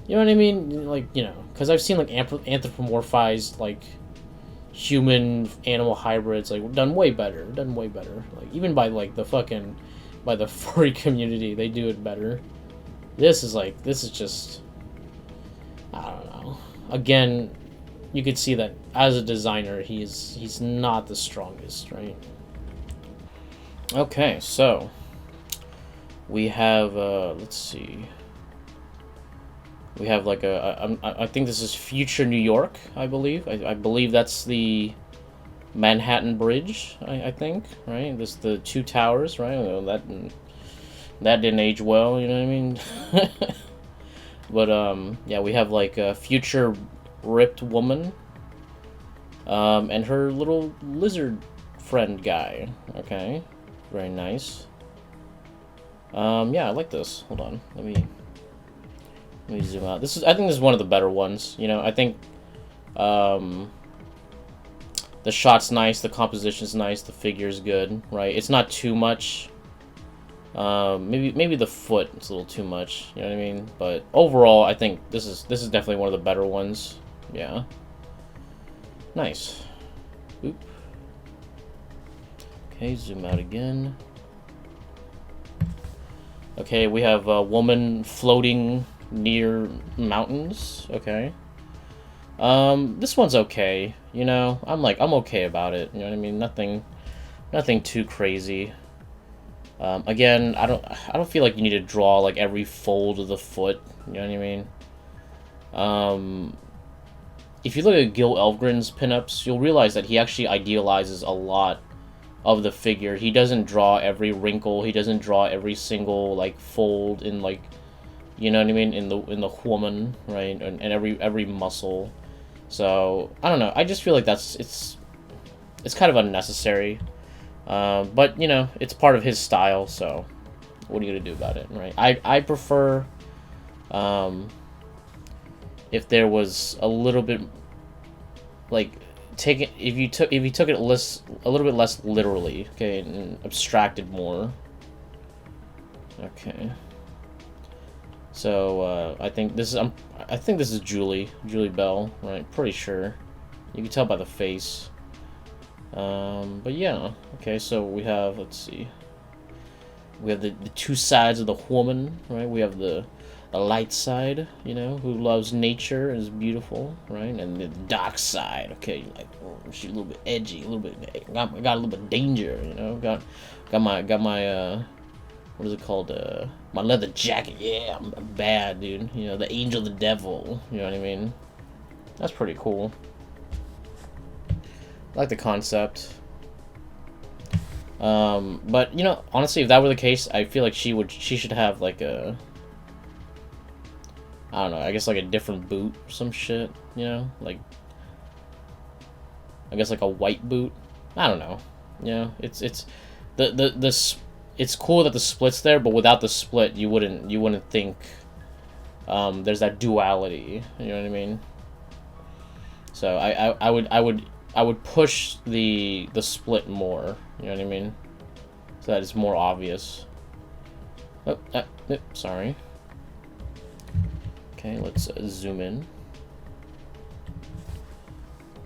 You know what I mean? Like, you know, because I've seen, like, anthropomorphized, like, human-animal hybrids, like, done way better. Like, even by, like, by the furry community, they do it better. This is just, I don't know. Again, you could see that as a designer, he's not the strongest, right? Okay, so we have, let's see. We have like I think this is future New York, I believe. I believe that's the Manhattan Bridge, I think, right? This the two towers, right? Well, that didn't age well, you know what I mean? But yeah, we have like a future ripped woman, and her little lizard friend guy. Okay, very nice. Yeah, I like this. Hold on, let me zoom out. I think this is one of the better ones. You know, I think the shot's nice, the composition's nice, the figure's good, right? It's not too much. Maybe the foot is a little too much, you know what I mean? But overall, I think this is definitely one of the better ones. Yeah. Nice. Oop. Okay, zoom out again. Okay, we have a woman floating near mountains. Okay. This one's okay. You know, I'm okay about it. You know what I mean? Nothing too crazy. Again, I don't feel like you need to draw like every fold of the foot. You know what I mean? If you look at Gil Elfgren's pinups, you'll realize that he actually idealizes a lot of the figure. He doesn't draw every wrinkle. He doesn't draw every single like fold in like, you know what I mean, in the woman, right? And every muscle. So I don't know. I just feel like it's kind of unnecessary. But you know, it's part of his style. So what are you gonna do about it, right? I prefer if there was a little bit like if you took it a little bit less literally, okay, and abstracted more. Okay. So I think this is Julie Bell, right? Pretty sure. You can tell by the face. But yeah. Okay, so we have, let's see. We have the two sides of the woman, right? We have the light side, you know, who loves nature and is beautiful, right? And the dark side, okay, like, oh, she's a little bit edgy, a little bit got a little bit of danger, you know. Got my what is it called? My leather jacket. Yeah, I'm bad, dude. You know, the angel, the devil. You know what I mean? That's pretty cool. I like the concept. But you know, honestly, if that were the case, I feel like she should have like a, I don't know, I guess like a different boot or some shit. You know, like I guess like a white boot. I don't know. You know, it's it's cool that the split's there, but without the split, you wouldn't think there's that duality. You know what I mean? So I would push the split more. You know what I mean? So that it's more obvious. Oh, sorry. Okay, let's zoom in.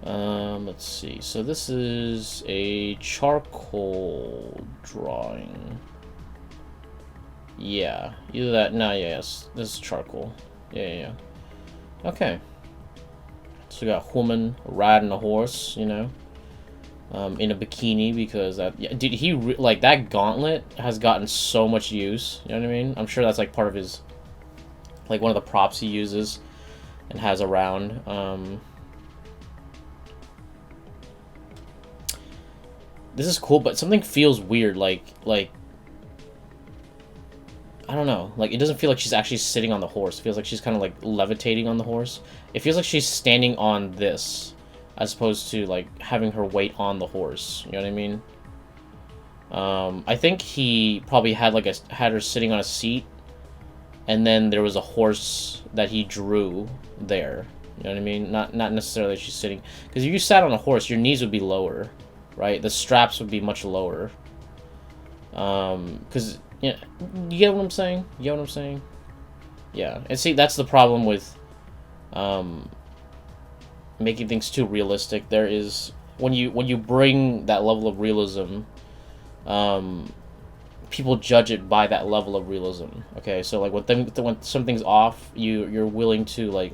Let's see. So this is a charcoal drawing. Yeah, either that. No, yes, this is charcoal. Yeah. Okay. So we got a woman riding a horse, you know, in a bikini because that. Yeah, dude, like that gauntlet has gotten so much use. You know what I mean? I'm sure that's like part of his, like one of the props he uses and has around. This is cool, but something feels weird, like I don't know, like it doesn't feel like she's actually sitting on the horse. It feels like she's kind of like levitating on the horse. It feels like she's standing on this, as opposed to like having her weight on the horse. You know what I mean? I think he probably had had her sitting on a seat, and then there was a horse that he drew there. You know what I mean? Not necessarily she's sitting, because if you sat on a horse, your knees would be lower, right? The straps would be much lower. Because you get what I'm saying? You get what I'm saying? Yeah, and see, that's the problem with making things too realistic. There is, when you bring that level of realism, people judge it by that level of realism. Okay, so like when something's off, you're willing to like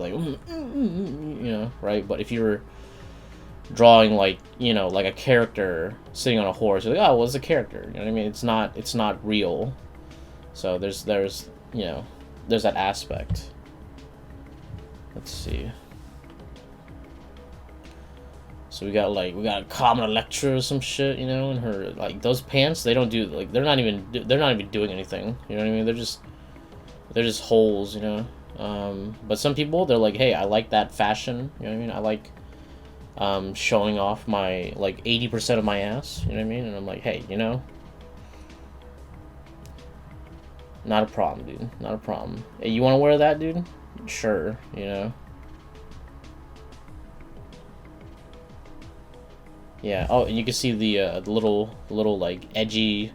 right? But if you're drawing like a character sitting on a horse, you're like, oh, well, it's a character. You know what I mean? It's not real. So there's there's that aspect. Let's see. So we got a common Electra or some shit, and her like those pants, they don't do they're not even doing anything. You know what I mean? They're just holes, But some people, they're like, hey, I like that fashion. You know what I mean? I like showing off my 80% of my ass. You know what I mean? And I'm like, hey, not a problem, dude. Not a problem. Hey, you want to wear that, dude? Sure, Yeah. Oh, and you can see the little like edgy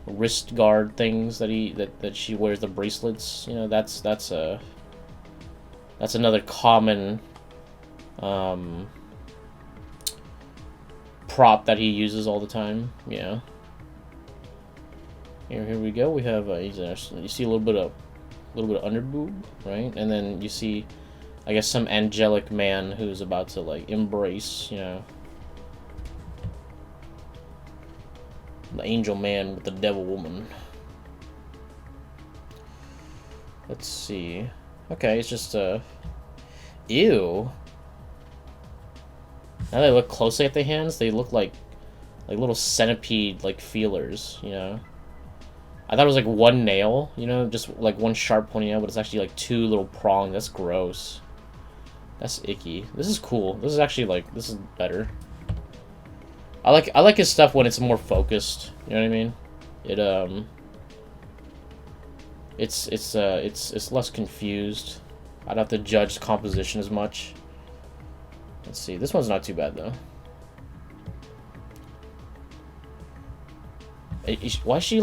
wrist guard things that she wears, the bracelets. That's another common prop that he uses all the time. Yeah. Here we go. We have you see a little bit of underboob, right? And then you see, I guess, some angelic man who's about to embrace, the angel man with the devil woman. Let's see. Okay, it's just ew. Now that I look closely at the hands, they look like little centipede feelers, I thought it was one nail, just one sharp pointy nail, but it's actually two little prongs. That's gross. That's icky. This is cool. This is actually this is better. I like his stuff when it's more focused. You know what I mean? It's less confused. I don't have to judge composition as much. Let's see. This one's not too bad though. Why is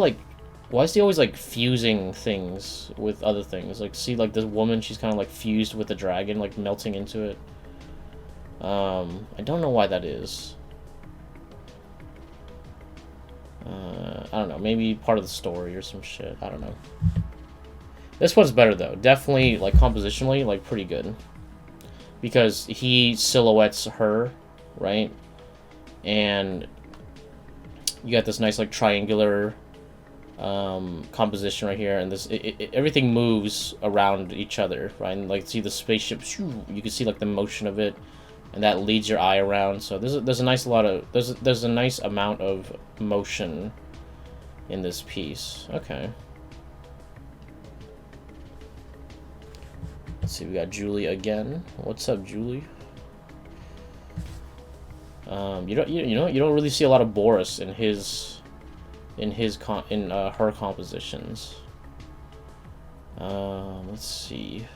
he always fusing things with other things? See this woman, she's kind of fused with the dragon, melting into it. I don't know why that is. I don't know, maybe part of the story or some shit. I don't know. This one's better though. Definitely compositionally pretty good. Because he silhouettes her, right? And you got this nice triangular composition right here, and everything moves around each other, right? And see the spaceship, you can see the motion of it, and that leads your eye around. So there's a nice amount of motion in this piece. Okay. Let's see, we got Julie again. What's up, Julie? You don't really see a lot of Boris in her compositions. Let's see.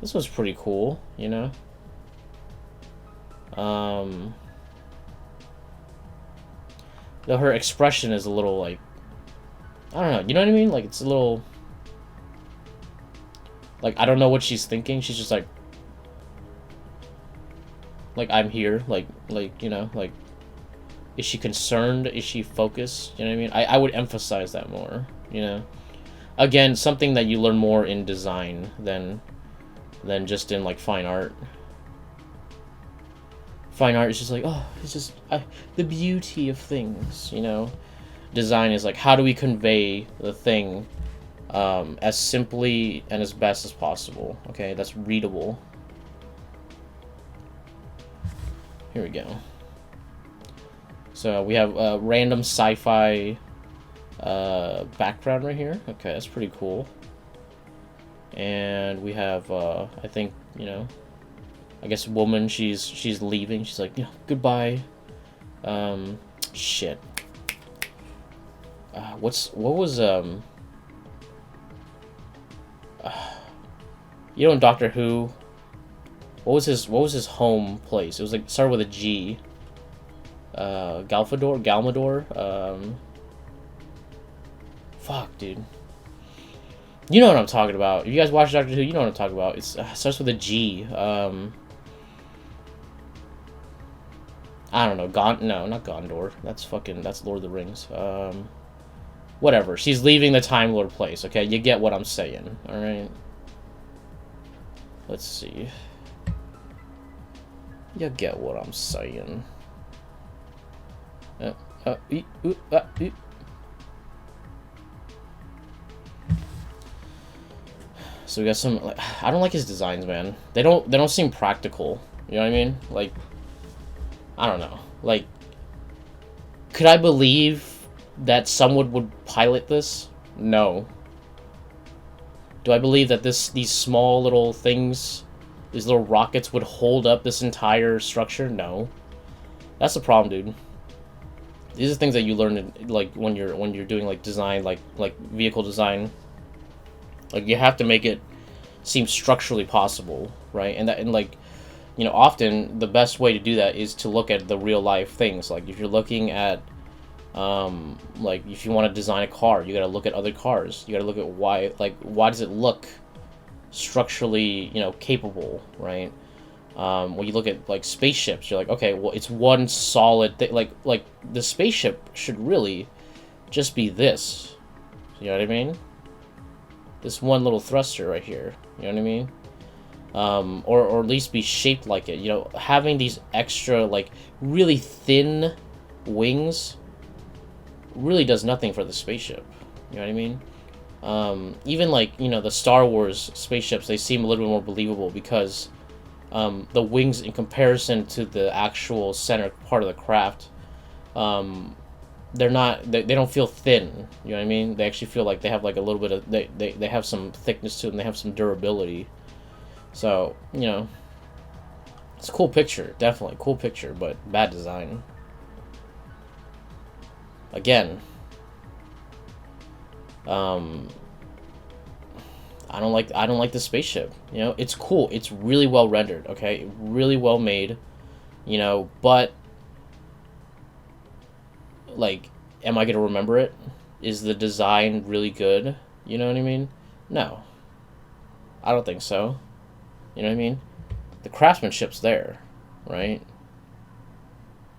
This was pretty cool, Though her expression is a little I don't know, you know what I mean? It's a little I don't know what she's thinking. She's just I'm here, is she concerned? Is she focused? You know what I mean? I would emphasize that more, Again, something that you learn more in design than just in fine art. Fine art is just oh, it's just the beauty of things, Design is how do we convey the thing as simply and as best as possible. Okay, that's readable. Here we go. So we have a random sci-fi background right here. Okay, that's pretty cool. And we have, I think, I guess woman. She's leaving. She's like, goodbye. Shit. What was in Doctor Who? What was his home place? It was like started with a G. Galmador. Fuck, dude. You know what I'm talking about. If you guys watch Doctor Who, you know what I'm talking about. It starts with a G. I don't know. No, not Gondor. That's Lord of the Rings. Whatever. She's leaving the Time Lord place. Okay, you get what I'm saying. All right. Let's see. You get what I'm saying. So we got some. Like, I don't like his designs, man. They don't seem practical. You know what I mean? Like, I don't know. Like, could I believe that someone would pilot this? No. Do I believe that these small little things, these little rockets, would hold up this entire structure? No. That's the problem, dude. These are things that you learn like when you're doing like design, like vehicle design. Like, you have to make it seem structurally possible, right? And like, often the best way to do that is to look at the real life things. Like, if you're looking at like, if you want to design a car, you got to look at other cars. You got to look at why does it look structurally, capable, right? When you look at like spaceships, you're like, okay, well, it's one solid thing. Like the spaceship should really just be this. You know what I mean? This one little thruster right here. You know what I mean? Or at least be shaped like it. Having these extra, like, really thin wings really does nothing for the spaceship. You know what I mean? Even like, the Star Wars spaceships, they seem a little bit more believable because the wings, in comparison to the actual center part of the craft, they don't feel thin. You know what I mean? They actually feel like they have like a little bit of they have some thickness to them. They have some durability. So, it's a cool picture, definitely cool picture, but bad design. Again, I don't like the spaceship. It's cool. It's really well rendered. Okay, really well made. But like, am I gonna remember it? Is the design really good? You know what I mean? No, I don't think so. You know what I mean? The craftsmanship's there, right?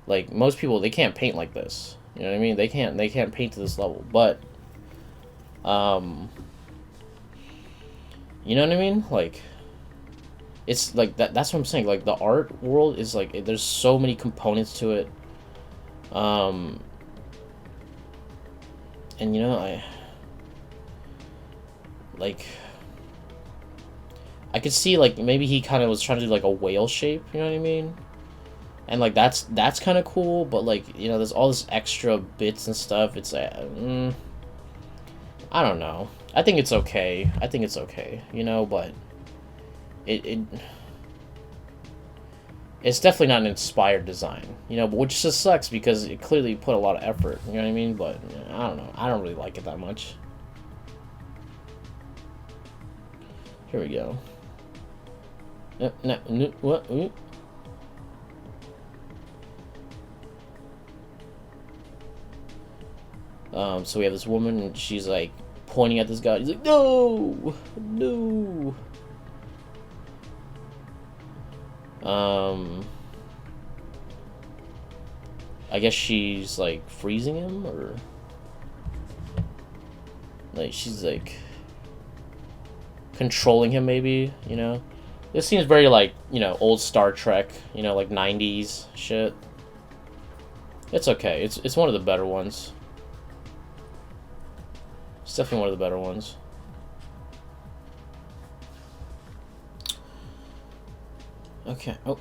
Like, most people, they can't paint like this. You know what I mean? They can't paint to this level. But you know what I mean? Like, it's like that's what I'm saying. Like, the art world is like, there's so many components to it. And I could see, like, maybe he kind of was trying to do like a whale shape, you know what I mean? And like, that's kind of cool, but like, there's all this extra bits and stuff. It's I don't know. I think it's okay. But it's definitely not an inspired design, but which just sucks because it clearly put a lot of effort, you know what I mean? But I don't know. I don't really like it that much. Here we go. What? So we have this woman, and she's like pointing at this guy. He's like, no, no. I guess she's like freezing him, or like she's like controlling him, maybe. This seems very like, old Star Trek, like 90s shit. It's okay. It's one of the better ones. It's definitely one of the better ones. Okay. Oh.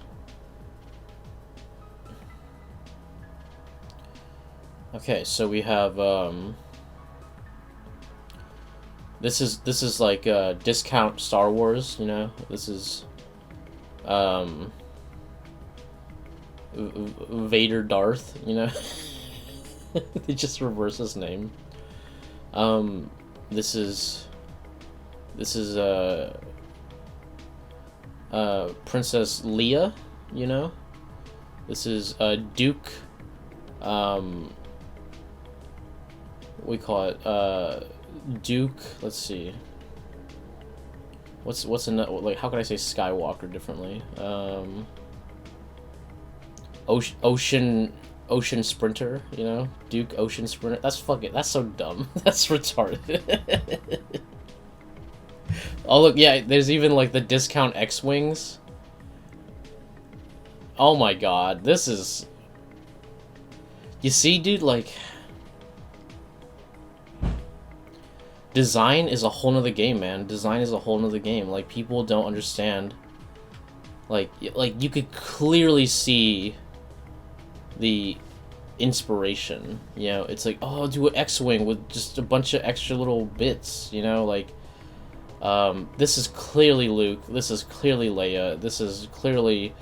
Okay, so we have this is like discount Star Wars, This is um, Vader Darth, you know? They just reverse his name. This is Princess Leia, you know? This is Duke, we call it Duke, let's see. What's another, like, how can I say Skywalker differently? Ocean Sprinter, you know? Duke Ocean Sprinter. That's so dumb. That's retarded. Oh look, yeah, there's even like the discount X-Wings. Oh my god, this is... You see, dude, like... Design is a whole nother game, man. Design is a whole nother game. Like, people don't understand. Like you could clearly see the inspiration, you know? It's like, oh, do an X-Wing with just a bunch of extra little bits, you know? Like, this is clearly Luke, this is clearly Leia, this is clearly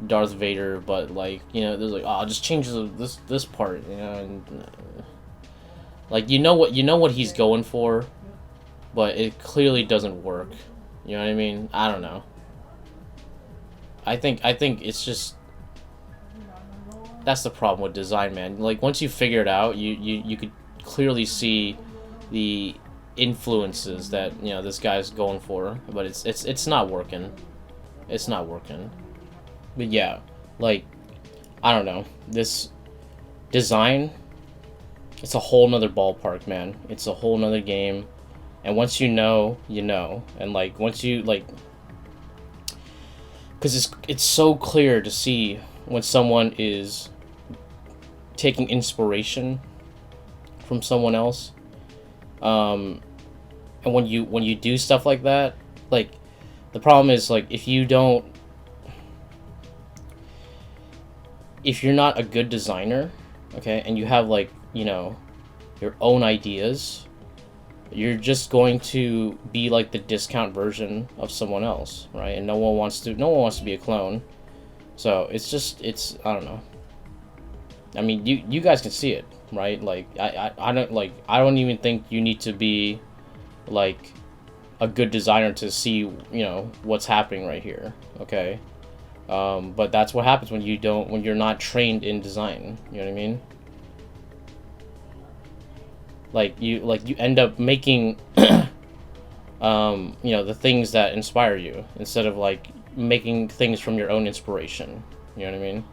Darth Vader, but, like, you know, there's like, oh, just change this part, you know, and like, you know what he's going for, but it clearly doesn't work. You know what I mean? I don't know. I think it's just, that's the problem with design, man. Like, once you figure it out, you could clearly see the influences that, you know, this guy's going for, but it's not working. It's not working. But yeah, like, I don't know. This design, it's a whole nother ballpark, man. It's a whole nother game. And once you know, you know. And, like, once you, like... Because it's so clear to see when someone is taking inspiration from someone else. And when you do stuff like that, like, the problem is, like, if you're not a good designer, okay, and you have, like, you know, your own ideas, you're just going to be like the discount version of someone else, right? And no one wants to be a clone. So it's I don't know. I mean, you guys can see it, right? Like, I don't even think you need to be like a good designer to see, you know, what's happening right here, okay? But that's what happens when you're not trained in design. You know what I mean? Like you end up making, you know, the things that inspire you instead of like making things from your own inspiration. You know what I mean?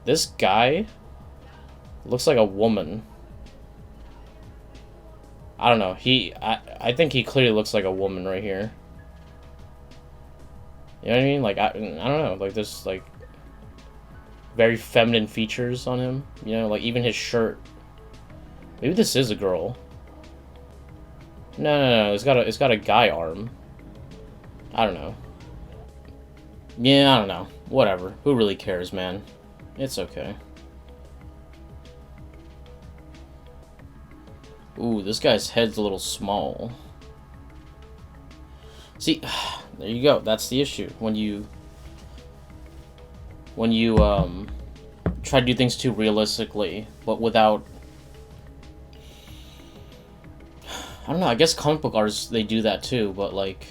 This guy looks like a woman. I don't know. I think he clearly looks like a woman right here. You know what I mean? Like, I don't know. Like, there's, like, very feminine features on him. You know, like, even his shirt. Maybe this is a girl. No. It's got a guy arm. I don't know. Yeah, I don't know. Whatever. Who really cares, man? It's okay. Ooh, this guy's head's a little small. See, there you go. That's the issue. When you try to do things too realistically, but without... I don't know, I guess comic book artists, they do that too, but like...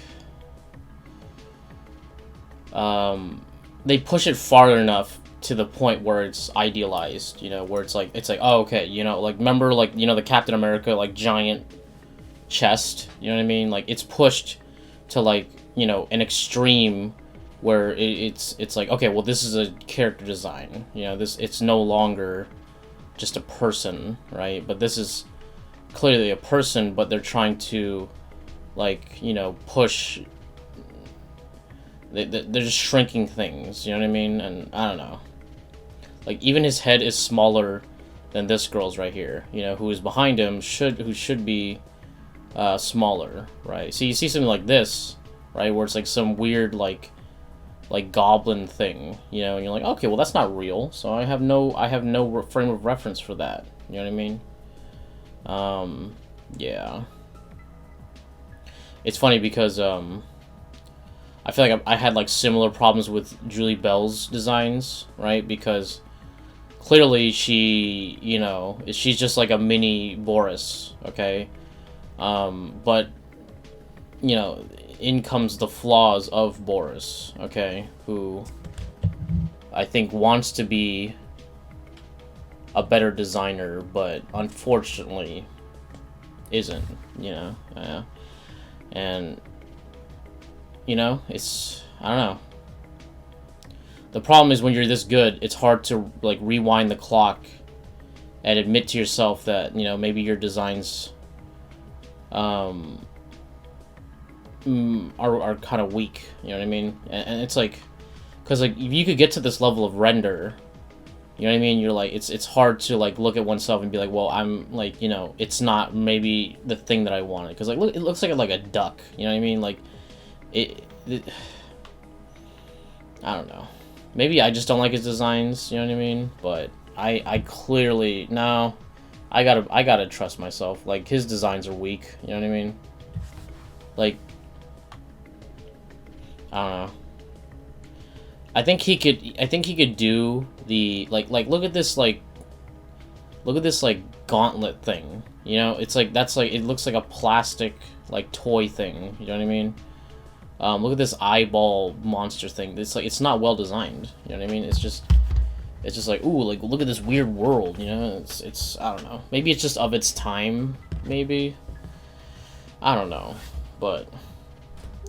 they push it farther enough to the point where it's idealized, you know, where it's like, oh, okay, you know, like, remember, like, you know, the Captain America, like, giant chest, you know what I mean? Like, it's pushed to, like, you know, an extreme where it's like, okay, well, this is a character design, you know, it's no longer just a person, right? But this is clearly a person, but they're trying to, like, you know, push... They're just shrinking things, you know what I mean? And I don't know. Like, even his head is smaller than this girl's right here, you know, who is behind him, who should be smaller, right? So you see something like this, right, where it's like some weird, like goblin thing, you know, and you're like, okay, well, that's not real, so I have no frame of reference for that, you know what I mean? Yeah. it's funny because I feel like I had like similar problems with Julie Bell's designs, right? Because clearly she, you know, she's just like a mini Boris, okay? But you know, in comes the flaws of Boris, okay? Who I think wants to be a better designer, but unfortunately isn't, you know? And you know, it's, I don't know. The problem is when you're this good, it's hard to like rewind the clock and admit to yourself that, you know, maybe your designs are kind of weak, you know what I mean? And it's like, because like if you could get to this level of render, you know what I mean, you're like, it's hard to like look at oneself and be like, well, I'm like, you know, it's not maybe the thing that I wanted, because like look, it looks like a duck, you know what I mean? Like it I don't know, maybe I just don't like his designs, you know what I mean? But I clearly, no, I gotta trust myself. Like, his designs are weak, you know what I mean? Like, I don't know. I think he could do the like look at this like gauntlet thing. You know, it's like, that's like, it looks like a plastic like toy thing, you know what I mean? Look at this eyeball monster thing. It's like, it's not well designed, you know what I mean? It's just like, ooh, like look at this weird world, you know? It's I don't know. Maybe it's just of its time, maybe. I don't know. But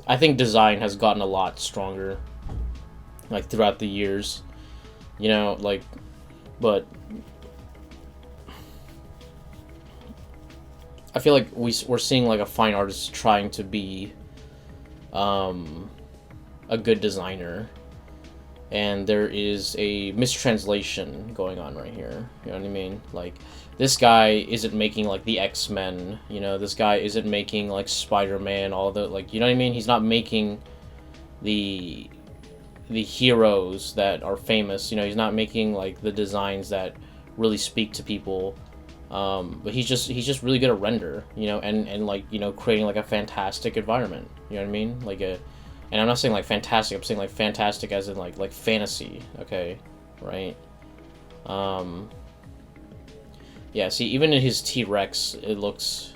I think design has gotten a lot stronger, like, throughout the years, you know, like, but I feel like we're seeing like a fine artist trying to be a good designer, and there is a mistranslation going on right here, you know what I mean? Like, this guy isn't making like the X-Men, you know, this guy isn't making like Spider-Man, all the, like, you know what I mean? He's not making the heroes that are famous, you know, he's not making like the designs that really speak to people, but he's just really good at render, you know, and like, you know, creating like a fantastic environment, you know what I mean? Like and I'm not saying like fantastic, I'm saying like fantastic as in like fantasy, okay, right? Yeah, see, even in his T-Rex, it looks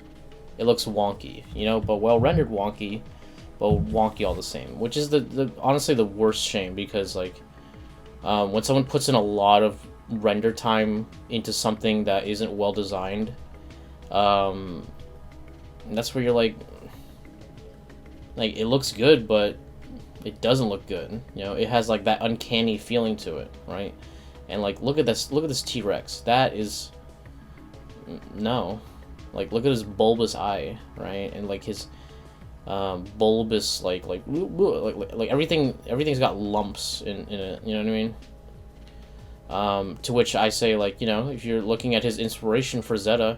wonky, you know, but well rendered wonky, but wonky all the same, which is the honestly the worst shame, because like when someone puts in a lot of render time into something that isn't well designed, that's where you're like it looks good, but it doesn't look good, you know, it has like that uncanny feeling to it, right? And like, look at this T-Rex, that is, no, like, look at his bulbous eye, right? And like his bulbous like everything's got lumps in it, you know what I mean? To which I say, like, you know, if you're looking at his inspiration for Zeta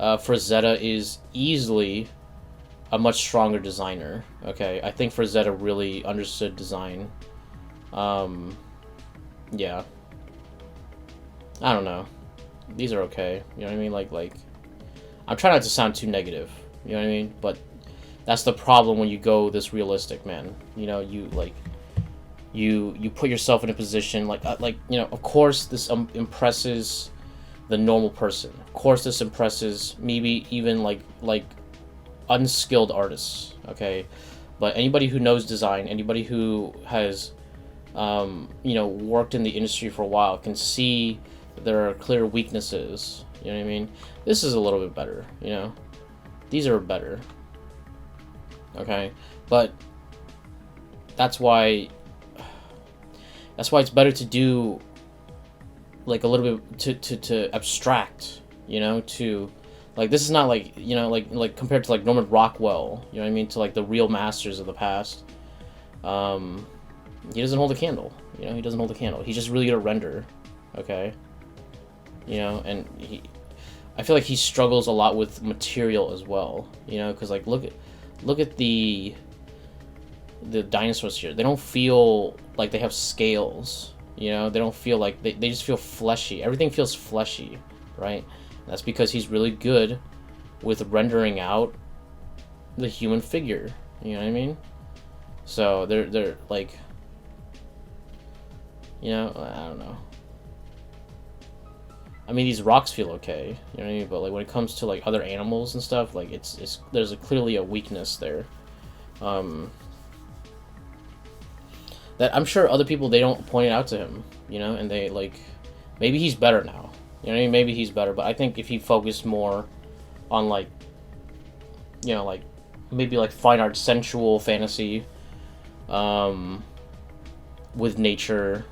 is easily a much stronger designer, okay? I think Frazetta really understood design. Yeah. I don't know. These are okay, you know what I mean? Like, I'm trying not to sound too negative, you know what I mean? But that's the problem when you go this realistic, man. You know, you, like, you put yourself in a position, like, you know, of course this impresses the normal person. Of course this impresses maybe even, like unskilled artists, okay? But anybody who knows design, anybody who has, you know, worked in the industry for a while can see there are clear weaknesses, you know what I mean? This is a little bit better, you know? These are better, okay? But that's why it's better to do, like, a little bit, to abstract, you know, to, like, this is not, like, you know, like compared to, like, Norman Rockwell, you know what I mean, to, like, the real masters of the past, he doesn't hold a candle, you know, he doesn't hold a candle, he's just really good at render, okay, you know, and I feel like he struggles a lot with material as well, you know, because, like, look at the dinosaurs here, they don't feel like they have scales, you know, they don't feel like, they just feel fleshy, everything feels fleshy, right? That's because he's really good with rendering out the human figure. You know what I mean? So they're like, you know, I don't know. I mean, these rocks feel okay, you know what I mean? But like when it comes to like other animals and stuff, like it's there's clearly a weakness there. That I'm sure other people, they don't point it out to him, you know, and they like, maybe he's better now, you know what I mean? Maybe he's better, but I think if he focused more on like, you know, like maybe like fine art, sensual fantasy, with nature,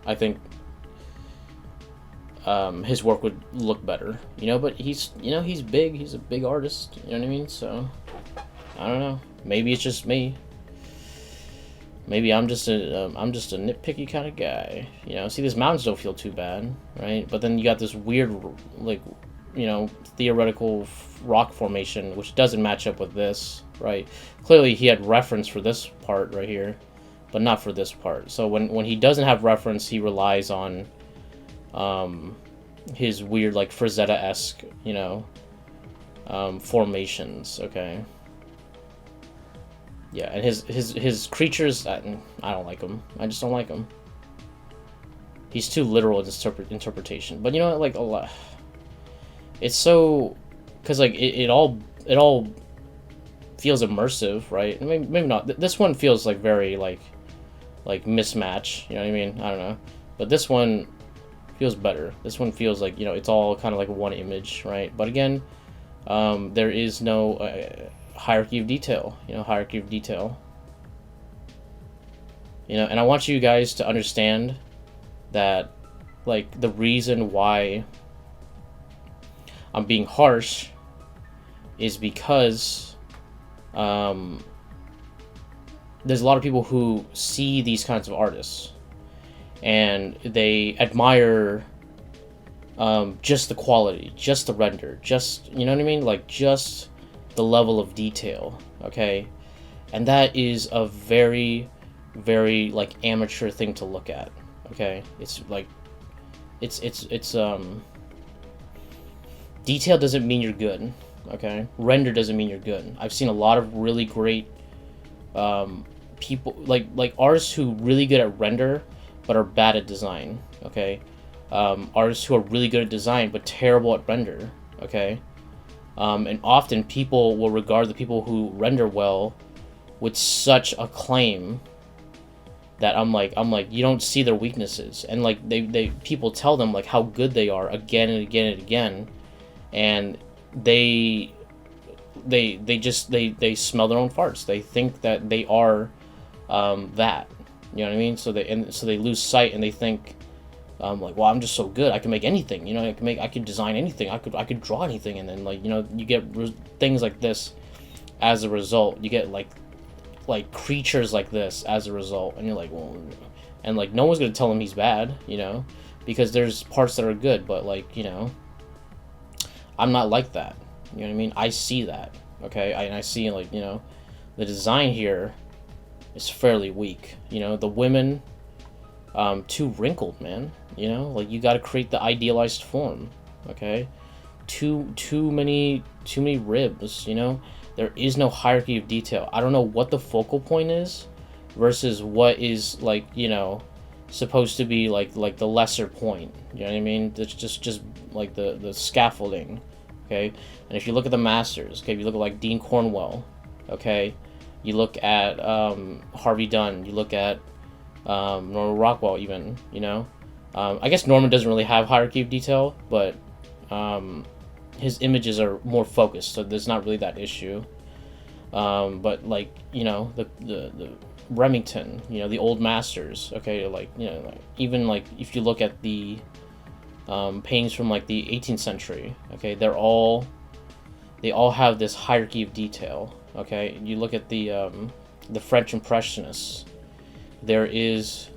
I think his work would look better, you know. But he's, you know, he's big. He's a big artist. You know what I mean? So I don't know. Maybe it's just me. Maybe I'm just a nitpicky kind of guy. You know, see, these mountains don't feel too bad, right? But then you got this weird, like, you know, theoretical rock formation, which doesn't match up with this, right? Clearly, he had reference for this part right here, but not for this part. So when he doesn't have reference, he relies on his weird, like, Frazetta-esque, you know, formations. Okay. Yeah, and his creatures, I don't like him. I just don't like him. He's too literal in his interpretation. But you know what, like, a lot, it's so, because like it all feels immersive, right? Maybe not. This one feels like very like mismatch. You know what I mean? I don't know. But this one feels better. This one feels like, you know, it's all kind of like one image, right? But again, there is no hierarchy of detail. You know, hierarchy of detail. You know, and I want you guys to understand that, like, the reason why I'm being harsh is because there's a lot of people who see these kinds of artists and they admire just the quality, just the render, just, you know what I mean? Like, just the level of detail, okay? And that is a very, very, like, amateur thing to look at, okay? It's like, it's detail doesn't mean you're good, okay? Render doesn't mean you're good. I've seen a lot of really great people, like artists who really good at render but are bad at design, okay? Artists who are really good at design but terrible at render, okay? And often people will regard the people who render well with such acclaim that I'm like, you don't see their weaknesses, and like they people tell them like how good they are again and again and again, and they smell their own farts. They think that they are that, you know what I mean? So they lose sight, and they think like, well, I'm just so good, I can make anything, you know, I could design anything, I could draw anything, and then, like, you know, you get things like this as a result. You get like creatures like this as a result, and you're like, well, and like no one's gonna tell him he's bad, you know, because there's parts that are good, but like, you know, I'm not like that, you know what I mean? I see that, okay? I see, like, you know, the design here is fairly weak, you know, the women, too wrinkled, man, you know, like, you got to create the idealized form, okay? Too many ribs, you know. There is no hierarchy of detail. I don't know what the focal point is versus what is, like, you know, supposed to be like the lesser point, you know what I mean? It's just like the scaffolding, okay? And if you look at the masters, okay, if you look at like Dean Cornwell, okay, you look at Harvey Dunn, you look at Norman Rockwell, even, you know, I guess Norman doesn't really have hierarchy of detail, but his images are more focused, so there's not really that issue. But like, you know, the Remington, you know, the old masters, okay, like, you know, like, even like if you look at the paintings from like the 18th century, okay, they all have this hierarchy of detail, okay. You look at the French Impressionists, there is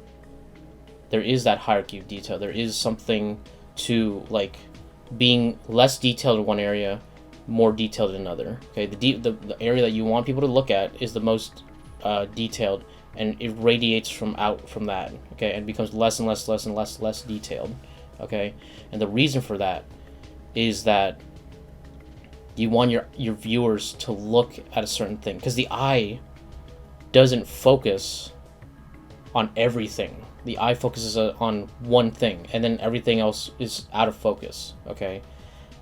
that hierarchy of detail. There is something to, like, being less detailed in one area, more detailed in another, okay. The area that you want people to look at is the most detailed, and it radiates from that, okay, and becomes less and less detailed, okay. And the reason for that is that You want your viewers to look at a certain thing, because the eye doesn't focus on everything. The eye focuses on one thing, and then everything else is out of focus, okay?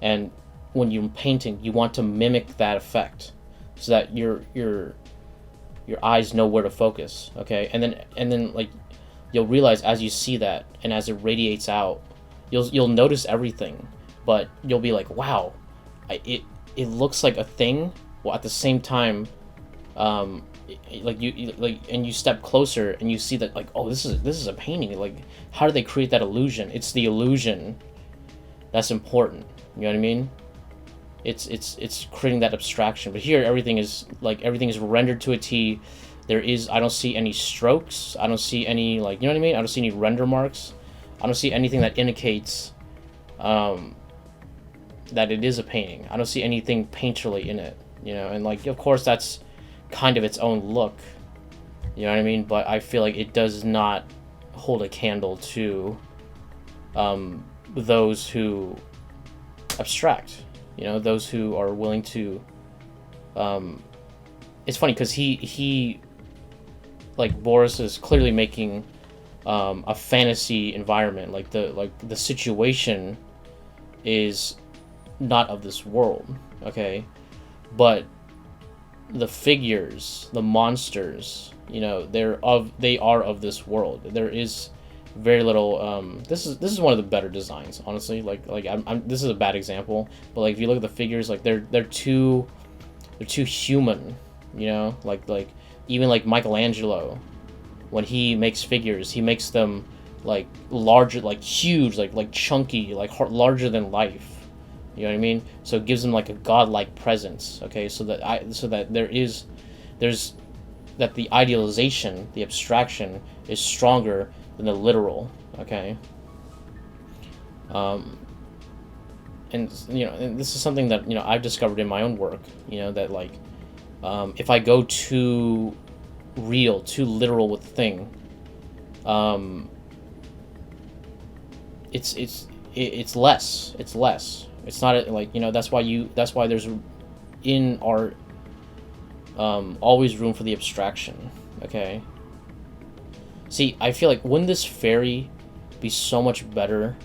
And when you're painting, you want to mimic that effect, so that your eyes know where to focus, okay? And then like, you'll realize as you see that, and as it radiates out, you'll notice everything, but you'll be like, wow, it looks like a thing, while at the same time, like and you step closer and you see that, like, oh, this is a painting. Like, how do they create that illusion? It's the illusion that's important. You know what I mean? It's creating that abstraction. But here, everything is rendered to a T. I don't see any strokes. I don't see any, like, you know what I mean? I don't see any render marks. I don't see anything that indicates that it is a painting. I don't see anything painterly in it, you know? And, like, of course, that's kind of its own look, you know what I mean? But I feel like it does not hold a candle to those who abstract, you know, those who are willing to. It's funny because he like, Boris is clearly making a fantasy environment. Like, the situation is not of this world, okay? But the figures, the monsters, you know, they are of this world. There is very little. This is one of the better designs, honestly. Like this is a bad example, but, like, if you look at the figures, like, they're too human, you know. Like even like Michelangelo, when he makes figures, he makes them like larger, like huge, like chunky, like larger than life. You know what I mean? So it gives them like a godlike presence. Okay, so that there's that the idealization, the abstraction, is stronger than the literal. Okay. And, you know, and this is something that, you know, I've discovered in my own work. You know, that, like, if I go too real, too literal with the thing, it's less. It's not, like, you know, that's why there's in art always room for the abstraction. Okay. See, I feel like, wouldn't this fairy be so much better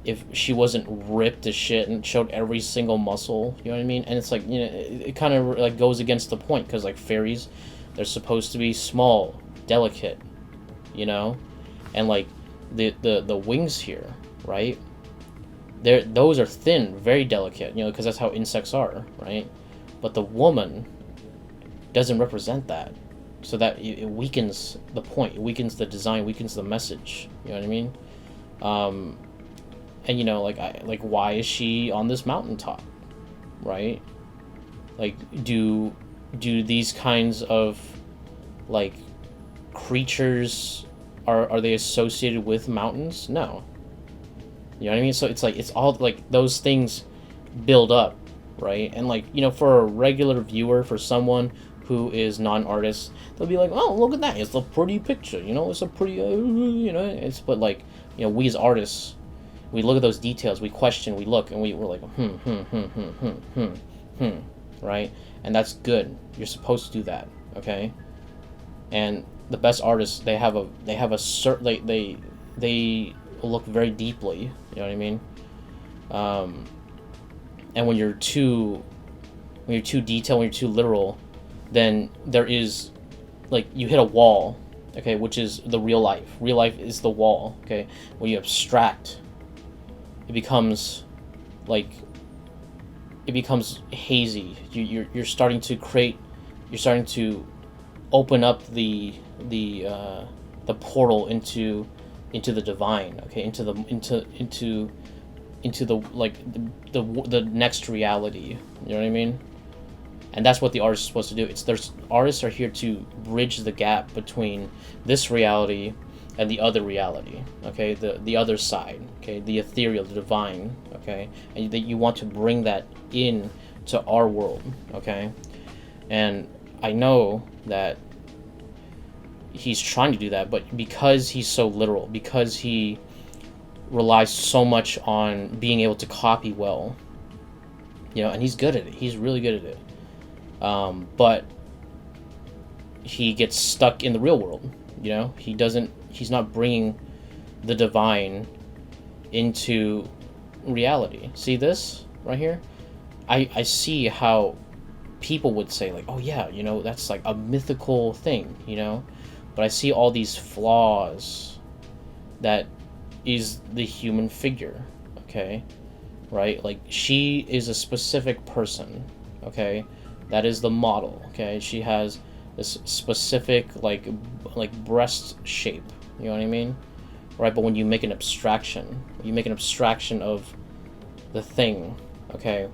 if she wasn't ripped to shit and showed every single muscle? You know what I mean? And it's like, you know, it kind of like goes against the point, because, like, fairies, they're supposed to be small, delicate, you know, and, like, the wings here, right? Those are thin, very delicate, you know, because that's how insects are, right? But the woman doesn't represent that, so that it weakens the point, it weakens the design, weakens the message. You know what I mean? And, you know, like why is she on this mountaintop, right? Like, do these kinds of, like, creatures, are they associated with mountains? No. You know what I mean? So it's like, it's all, like, those things build up, right? And, like, you know, for a regular viewer, for someone who is non-artist, they'll be like, oh, look at that, it's a pretty picture, you know, it's a pretty, you know, but, like, you know, we as artists, we look at those details, we question, we look, and we're like, right? And that's good. You're supposed to do that, okay? And the best artists, they have a certain, they look very deeply, you know what I mean? And when you're too detailed, when you're too literal, then there is, like, you hit a wall, okay, which is the real life. Real life is the wall, okay? When you abstract, it becomes, like, it becomes hazy. You're starting to create, you're starting to open up the portal into the divine, okay, into the like the next reality. You know what I mean? And that's what the artist is supposed to do. Artists are here to bridge the gap between this reality and the other reality, okay, the other side, okay, the ethereal, the divine, okay, and that you want to bring that in to our world, okay. And I know that he's trying to do that, but because he's so literal, because he relies so much on being able to copy well, you know, and he's good at it. He's really good at it. But he gets stuck in the real world, you know? He's not bringing the divine into reality. See this right here? I see how people would say, like, oh yeah, you know, that's like a mythical thing, you know? But I see all these flaws that is the human figure, okay? Right? Like, she is a specific person, okay? That is the model, okay? She has this specific, like breast shape, you know what I mean? Right? But when you make an abstraction, of the thing, okay,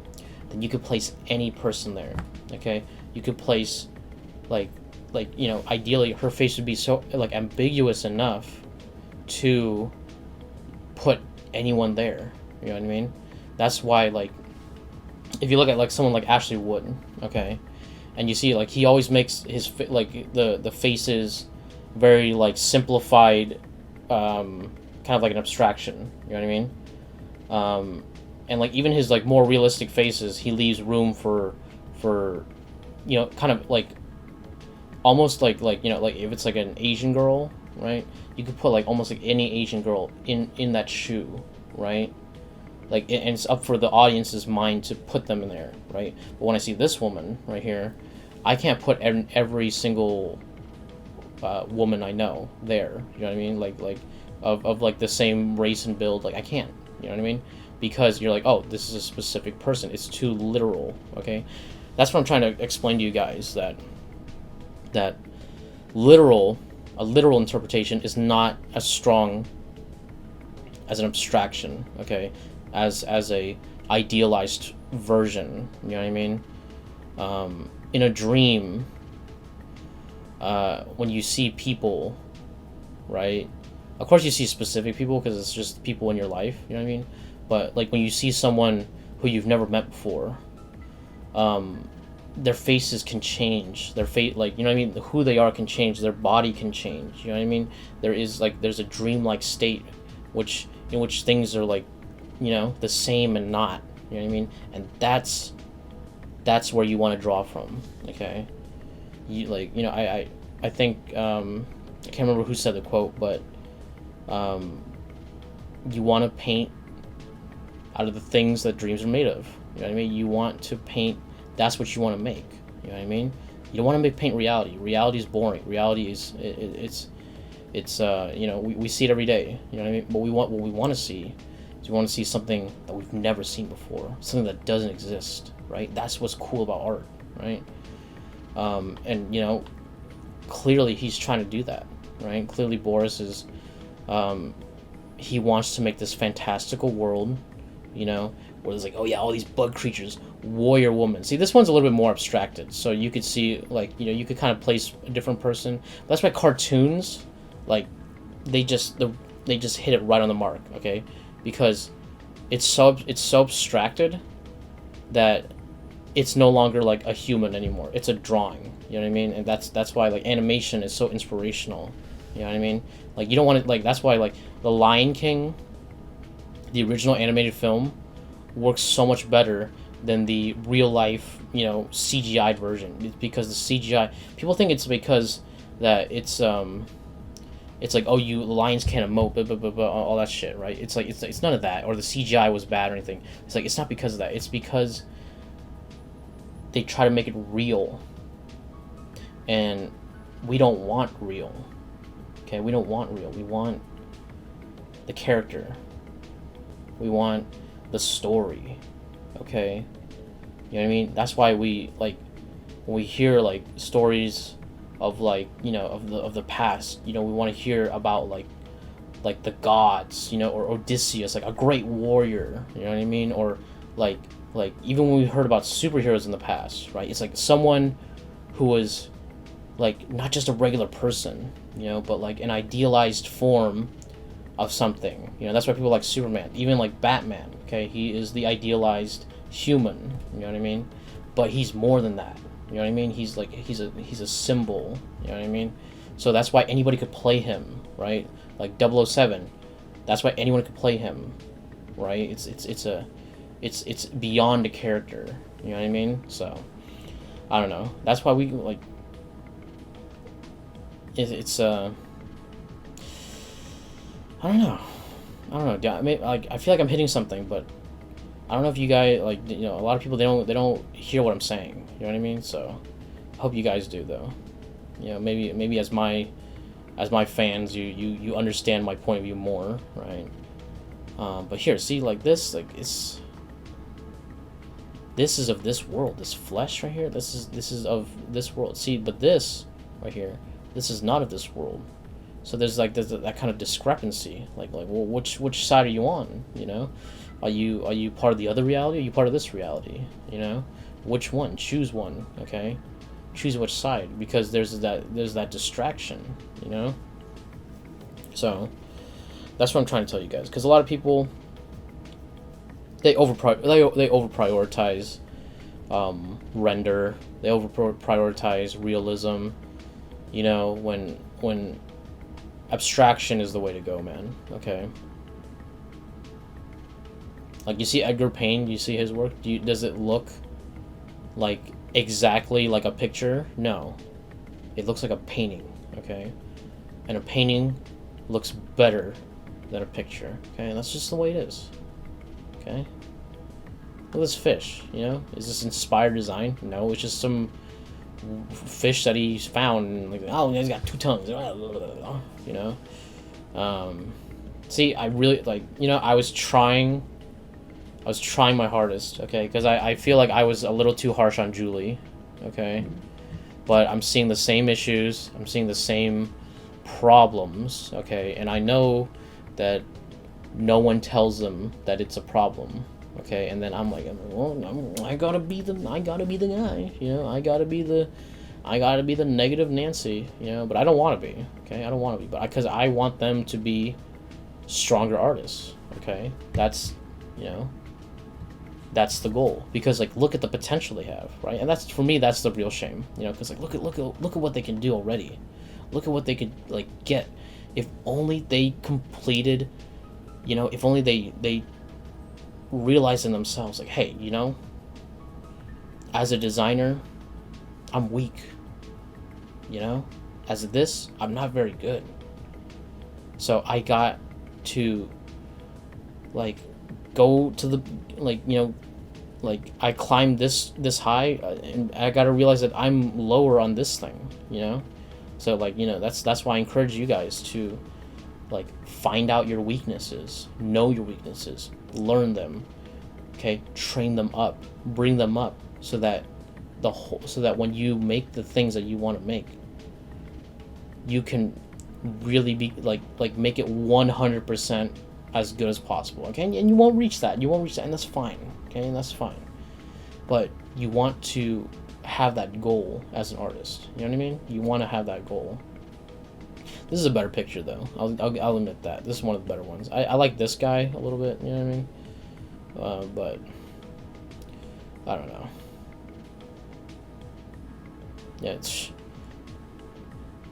then you could place any person there, okay? You could place, like, you know, ideally her face would be so, like, ambiguous enough to put anyone there, you know what I mean? That's why, like, if you look at, like, someone like Ashley Wood, okay, and you see, like, he always makes his, like, the faces very, like, simplified, kind of like an abstraction, you know what I mean? And, like, even his, like, more realistic faces, he leaves room for, you know, kind of, like, almost like, you know, like, if it's, like, an Asian girl, right, you could put, like, almost, like, any Asian girl in that shoe, right? Like, and it's up for the audience's mind to put them in there, right? But when I see this woman right here, I can't put every single woman I know there, you know what I mean? Like of like the same race and build, like, I can't, you know what I mean? Because you're like, oh, this is a specific person. It's too literal, okay? That's what I'm trying to explain to you guys, that a literal interpretation is not as strong as an abstraction, okay? As a idealized version, you know what I mean? In a dream, when you see people, right? Of course you see specific people because it's just people in your life, you know what I mean? But, like, when you see someone who you've never met before, their faces can change. Their face, like, you know what I mean? Who they are can change. Their body can change. You know what I mean? There's a dreamlike state, in which things are, like, you know, the same and not. You know what I mean? And that's where you want to draw from. Okay, you, like, you know, I think I can't remember who said the quote, but you want to paint out of the things that dreams are made of. You know what I mean? You want to paint. That's what you want to make. You know what I mean? You don't want to paint reality. Reality is boring. Reality is it's you know, we see it every day. You know what I mean? But what we want to see is we want to see something that we've never seen before, something that doesn't exist. Right? That's what's cool about art. Right? And, you know, clearly he's trying to do that. Right? Clearly Boris is he wants to make this fantastical world, you know, where there's like, oh yeah, all these bug creatures, warrior woman. See, this one's a little bit more abstracted, so you could see, like, you know, you could kind of place a different person. That's why cartoons, like, they just hit it right on the mark, okay? Because it's so abstracted that it's no longer like a human anymore. It's a drawing, you know what I mean? And that's why, like, animation is so inspirational. You know what I mean? Like, you don't want to, like, that's why, like, The Lion King, the original animated film, works so much better than the real life, you know, CGI version. It's because the CGI, people think it's because that it's like, oh, the lions can't emote, blah, blah, blah, blah, all that shit, right? It's like, it's none of that, or the CGI was bad or anything. It's like, it's not because of that. It's because they try to make it real, and we don't want real. Okay, we don't want real. We want the character. We want the story. Okay, you know what I mean? That's why we, like, when we hear, like, stories of, like, you know, of the past, you know, we want to hear about, like the gods, you know, or Odysseus, like a great warrior. You know what I mean? Or like even when we heard about superheroes in the past, right? It's like someone who was, like, not just a regular person, you know, but like an idealized form of something. You know, that's why people like Superman, even like Batman. Okay, he is the idealized human. You know what I mean? But he's more than that. You know what I mean? He's like, he's a symbol. You know what I mean? So that's why anybody could play him, right? Like 007. That's why anyone could play him, right? it's beyond a character. You know what I mean? So I don't know. That's why we like. It's I don't know. I mean, like I feel like I'm hitting something, but I don't know if you guys like. You know, a lot of people they don't hear what I'm saying. You know what I mean? So I hope you guys do though. You know, maybe as my fans, you understand my point of view more, right? But here, see, like this is of this world. This flesh right here, this is of this world. See, but this right here, this is not of this world. So there's that kind of discrepancy. Like well, which side are you on? You know, are you part of the other reality? Or are you part of this reality? You know, which one? Choose one. Okay, choose which side, because there's that distraction. You know, so that's what I'm trying to tell you guys. Because a lot of people they over prioritize render. They over prioritize realism. You know, when abstraction is the way to go, man. Okay. Like you see Edgar Payne, you see his work. Does it look like exactly like a picture? No, it looks like a painting. Okay, and a painting looks better than a picture. Okay, and that's just the way it is. Okay. Look at this fish. You know, is this inspired design? No, it's just some fish that he's found. And like, oh, he's got 2 tongues. You know. See, I really like. You know, I was trying my hardest. Okay, because I feel like I was a little too harsh on Julie. Okay, but I'm seeing the same issues. I'm seeing the same problems. Okay, and I know that no one tells them that it's a problem. Okay, and then I'm like, well, I gotta be the guy, you know. I gotta be the negative Nancy, you know. But I don't want to be. Okay, I don't want to be, but because I want them to be stronger artists. Okay, that's, you know, that's the goal. Because like, look at the potential they have, right? And that's, for me, that's the real shame, you know. Because like, look at what they can do already. Look at what they could like get if only they completed. You know, if only they realize in themselves, like, hey, you know, as a designer, I'm weak. You know, as this, I'm not very good. So I got to, like, go to the, like, you know, like, I climbed this high, and I got to realize that I'm lower on this thing, you know? So, like, you know, that's why I encourage you guys to, like, find out your weaknesses, know your weaknesses, learn them, okay, train them up, bring them up, so that when you make the things that you want to make, you can really be like make it 100% as good as possible. Okay, and you won't reach that, and that's fine. Okay, and that's fine. But you want to have that goal as an artist. You know what I mean? You want to have that goal. This is a better picture, though. I'll admit that. This is one of the better ones. I like this guy a little bit, you know what I mean? But I don't know. Yeah, it's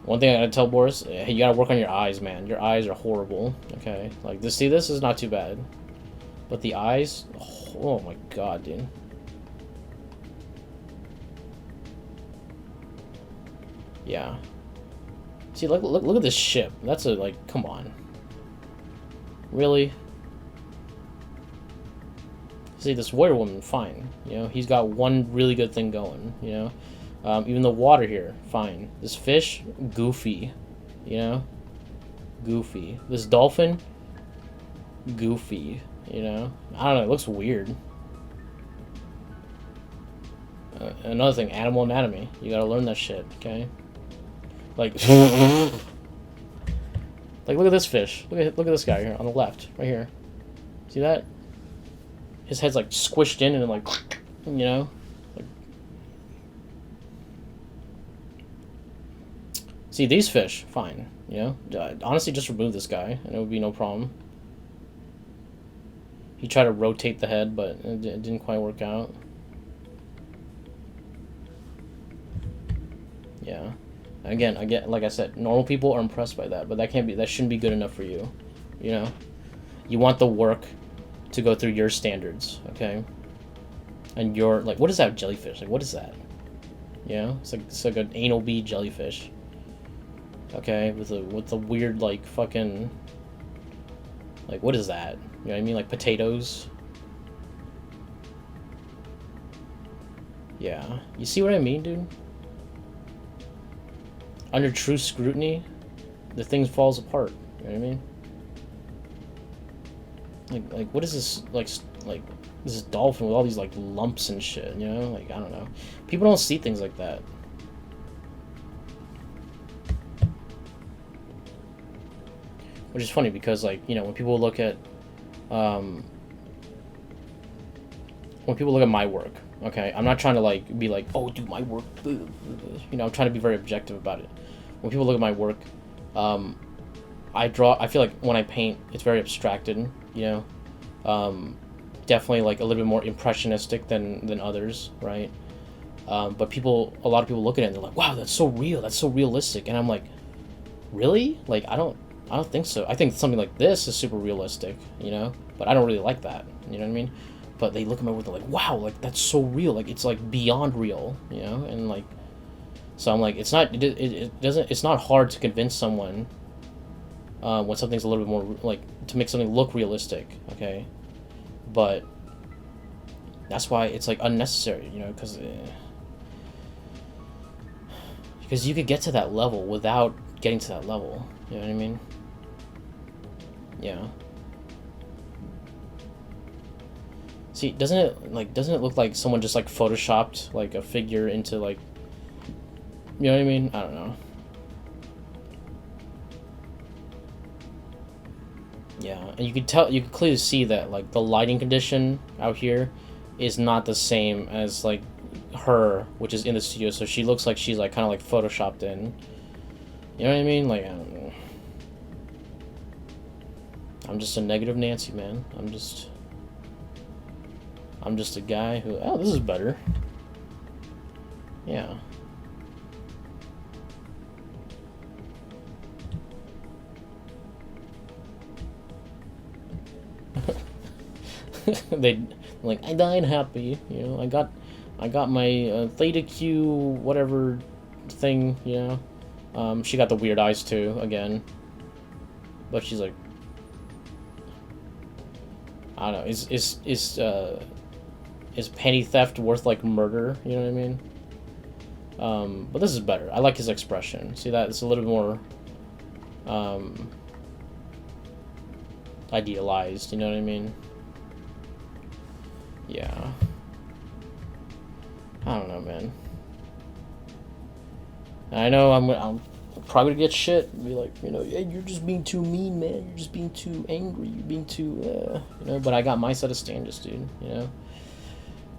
one thing I gotta tell Boris. Hey, you gotta work on your eyes, man. Your eyes are horrible. Okay, like this. See, this is not too bad, but the eyes. Oh my god, dude. Yeah. See, look at this ship. That's a, like, come on. Really? See, this warrior woman, fine. You know, he's got one really good thing going, you know? Even the water here, fine. This fish, goofy. You know? Goofy. This dolphin, goofy. You know? I don't know, it looks weird. Another thing, animal anatomy. You gotta learn that shit, okay? Like, like, look at this fish. Look at this guy here on the left, right here. See that? His head's like squished in and then like, you know. Like, see, these fish, fine. You know, honestly, just remove this guy and it would be no problem. He tried to rotate the head, but it didn't quite work out. Yeah. Again, like I said, normal people are impressed by that, but that shouldn't be good enough for you. You know, you want the work to go through your standards, okay? And you're like, what is that jellyfish? Like, what is that? You know, it's like an anal bead jellyfish. Okay, with a weird like fucking, like, what is that? You know what I mean? Like potatoes. Yeah, you see what I mean, dude? Under true scrutiny, the thing falls apart. You know what I mean? Like what is this, like this dolphin with all these like lumps and shit, you know? Like, I don't know. People don't see things like that. Which is funny because, like, you know, when people look at my work, okay, I'm not trying to like be like, oh, dude, my work, you know, I'm trying to be very objective about it. When people look at my work, I feel like when I paint, it's very abstracted, you know, definitely like a little bit more impressionistic than others, right? But a lot of people look at it and they're like, wow, that's so real, that's so realistic, and I'm like, really? Like, I don't think so. I think something like this is super realistic, you know, but I don't really like that, you know what I mean? But they look at my work, they're like, wow, like, that's so real, like, it's like beyond real, you know? And like, so I'm like, it's not hard to convince someone when something's a little bit more, like, to make something look realistic, okay? But that's why it's like unnecessary, you know, because you could get to that level without getting to that level, you know what I mean? Yeah. See, doesn't it look like someone just like photoshopped like a figure into, like, you know what I mean? I don't know. Yeah, and you could clearly see that like the lighting condition out here is not the same as like her, which is in the studio, so she looks like she's like kind of like photoshopped in. You know what I mean? Like, I don't know. I'm just a negative Nancy, man. I'm just a guy who, oh, this is better. Yeah. They like, I died happy, you know. I got my theta Q whatever thing, you know. She got the weird eyes too again, but she's like, I don't know. Is penny theft worth like murder? You know what I mean? But this is better. I like his expression. See that? It's a little bit more idealized. You know what I mean? Yeah. I don't know, man. I know I'm probably gonna get shit and be like, you know, hey, you're just being too mean, man. You're just being too angry. You're being too, you know. But I got my set of standards, dude. You know.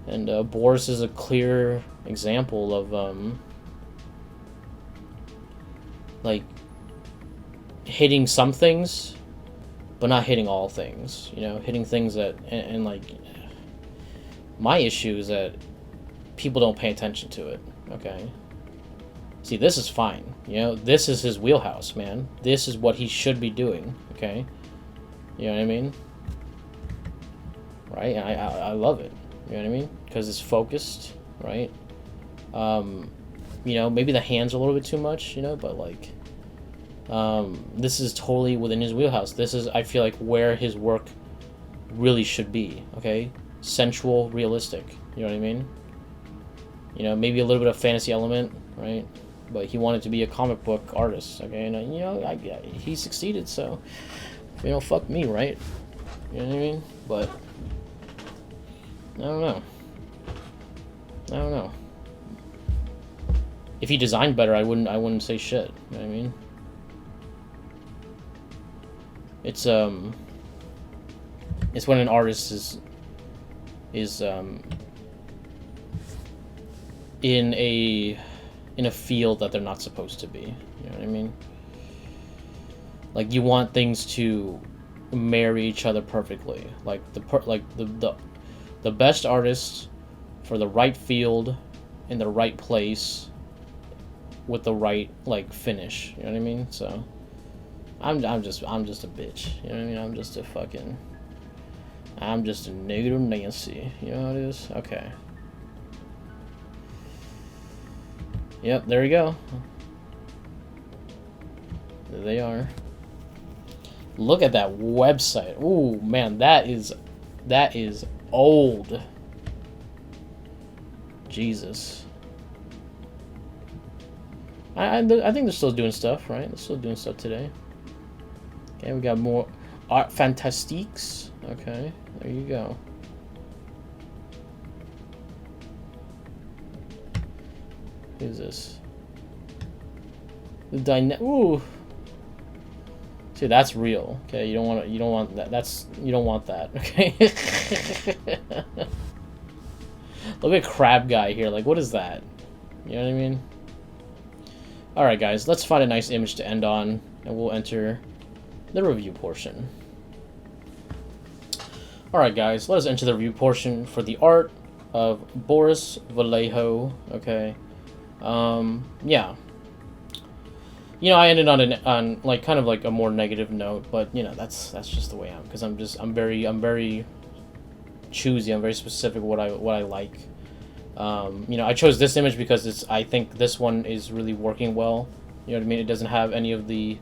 And Boris is a clear example of like hitting some things, but not hitting all things. You know, hitting things that and like my issue is that people don't pay attention to it. Okay. See, this is fine. You know, this is his wheelhouse, man. This is what he should be doing. Okay. You know what I mean? Right? And I love it. You know what I mean? Because it's focused, right? You know, maybe the hands are a little bit too much, you know, but like, this is totally within his wheelhouse. This is, I feel like, where his work really should be, okay? Sensual, realistic, you know what I mean? You know, maybe a little bit of fantasy element, right? But he wanted to be a comic book artist, okay? And, you know, he succeeded, so, you know, fuck me, right? You know what I mean? But I don't know. If he designed better, I wouldn't say shit. You know what I mean? It's when an artist is in a field that they're not supposed to be. You know what I mean? Like, you want things to marry each other perfectly. Like the best artist for the right field in the right place with the right like finish. You know what I mean? So I'm just a bitch. You know what I mean? I'm just a fucking I'm just a negative Nancy. You know how it is? Okay. Yep, there you go. There they are. Look at that website. Ooh, man, that is old. Jesus. I think they're still doing stuff, right? They're still doing stuff today. Okay, we got more Art Fantastiques. Okay, there you go. Who's this? The ooh. See, that's real. Okay, you don't want that. You don't want that. Okay. Look at Crab Guy here. Like, what is that? You know what I mean? All right, guys. Let's find a nice image to end on, and we'll enter the review portion. All right, guys. Let us enter the review portion for the art of Boris Vallejo. Okay. Yeah. You know, I ended on like kind of like a more negative note, but you know, that's just the way I am, because I'm very choosy. I'm very specific what I like. You know, I chose this image because I think this one is really working well. You know what I mean? It doesn't have any of the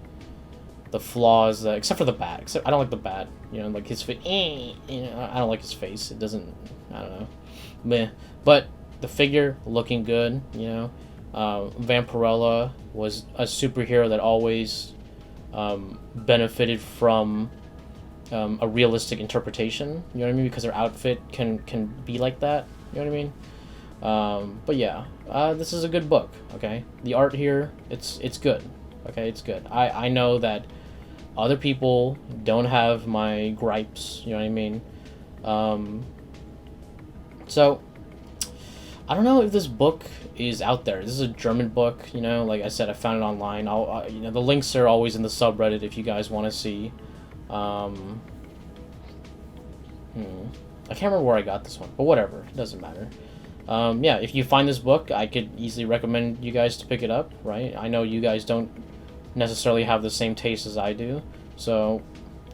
flaws except for the bat. Except I don't like the bat. You know, like his face. You know, I don't like his face. It doesn't. I don't know. Meh. But the figure looking good. You know. Vampirella was a superhero that always benefited from a realistic interpretation. You know what I mean? Because her outfit can be like that. You know what I mean? But yeah, this is a good book. Okay, the art here, it's good. Okay, it's good. I know that other people don't have my gripes. You know what I mean? So I don't know if this book is out there. This is a German book, you know. Like I said, I found it online. You know, the links are always in the subreddit if you guys want to see. I can't remember where I got this one, but whatever, it doesn't matter. Yeah, if you find this book, I could easily recommend you guys to pick it up. Right? I know you guys don't necessarily have the same taste as I do, so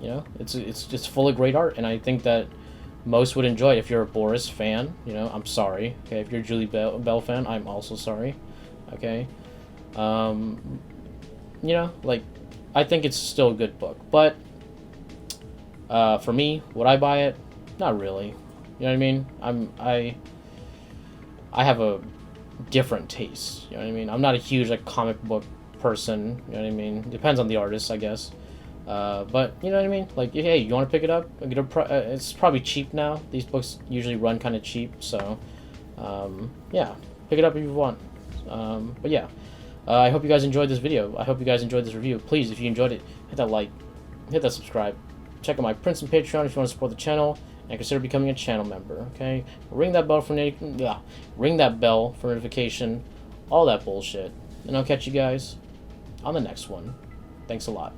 you know, it's full of great art, and I think that most would enjoy it. If you're a Boris fan, you know, I'm sorry. Okay, if you're a Julie Bell fan, I'm also sorry. Okay, you know, like, I think it's still a good book, but for me, would I buy it? Not really. You know what I mean? I have a different taste. You know what I mean? I'm not a huge like comic book person. You know what I mean? Depends on the artist, I guess. But you know what I mean? Like, hey, you want to pick it up? It's probably cheap now. These books usually run kind of cheap, so yeah, pick it up if you want. But yeah, I hope you guys enjoyed this video. I hope you guys enjoyed this review. Please, if you enjoyed it, hit that like, hit that subscribe. Check out my Prince and Patreon if you want to support the channel, and consider becoming a channel member. Okay, ring that bell for notification, all that bullshit, and I'll catch you guys on the next one. Thanks a lot.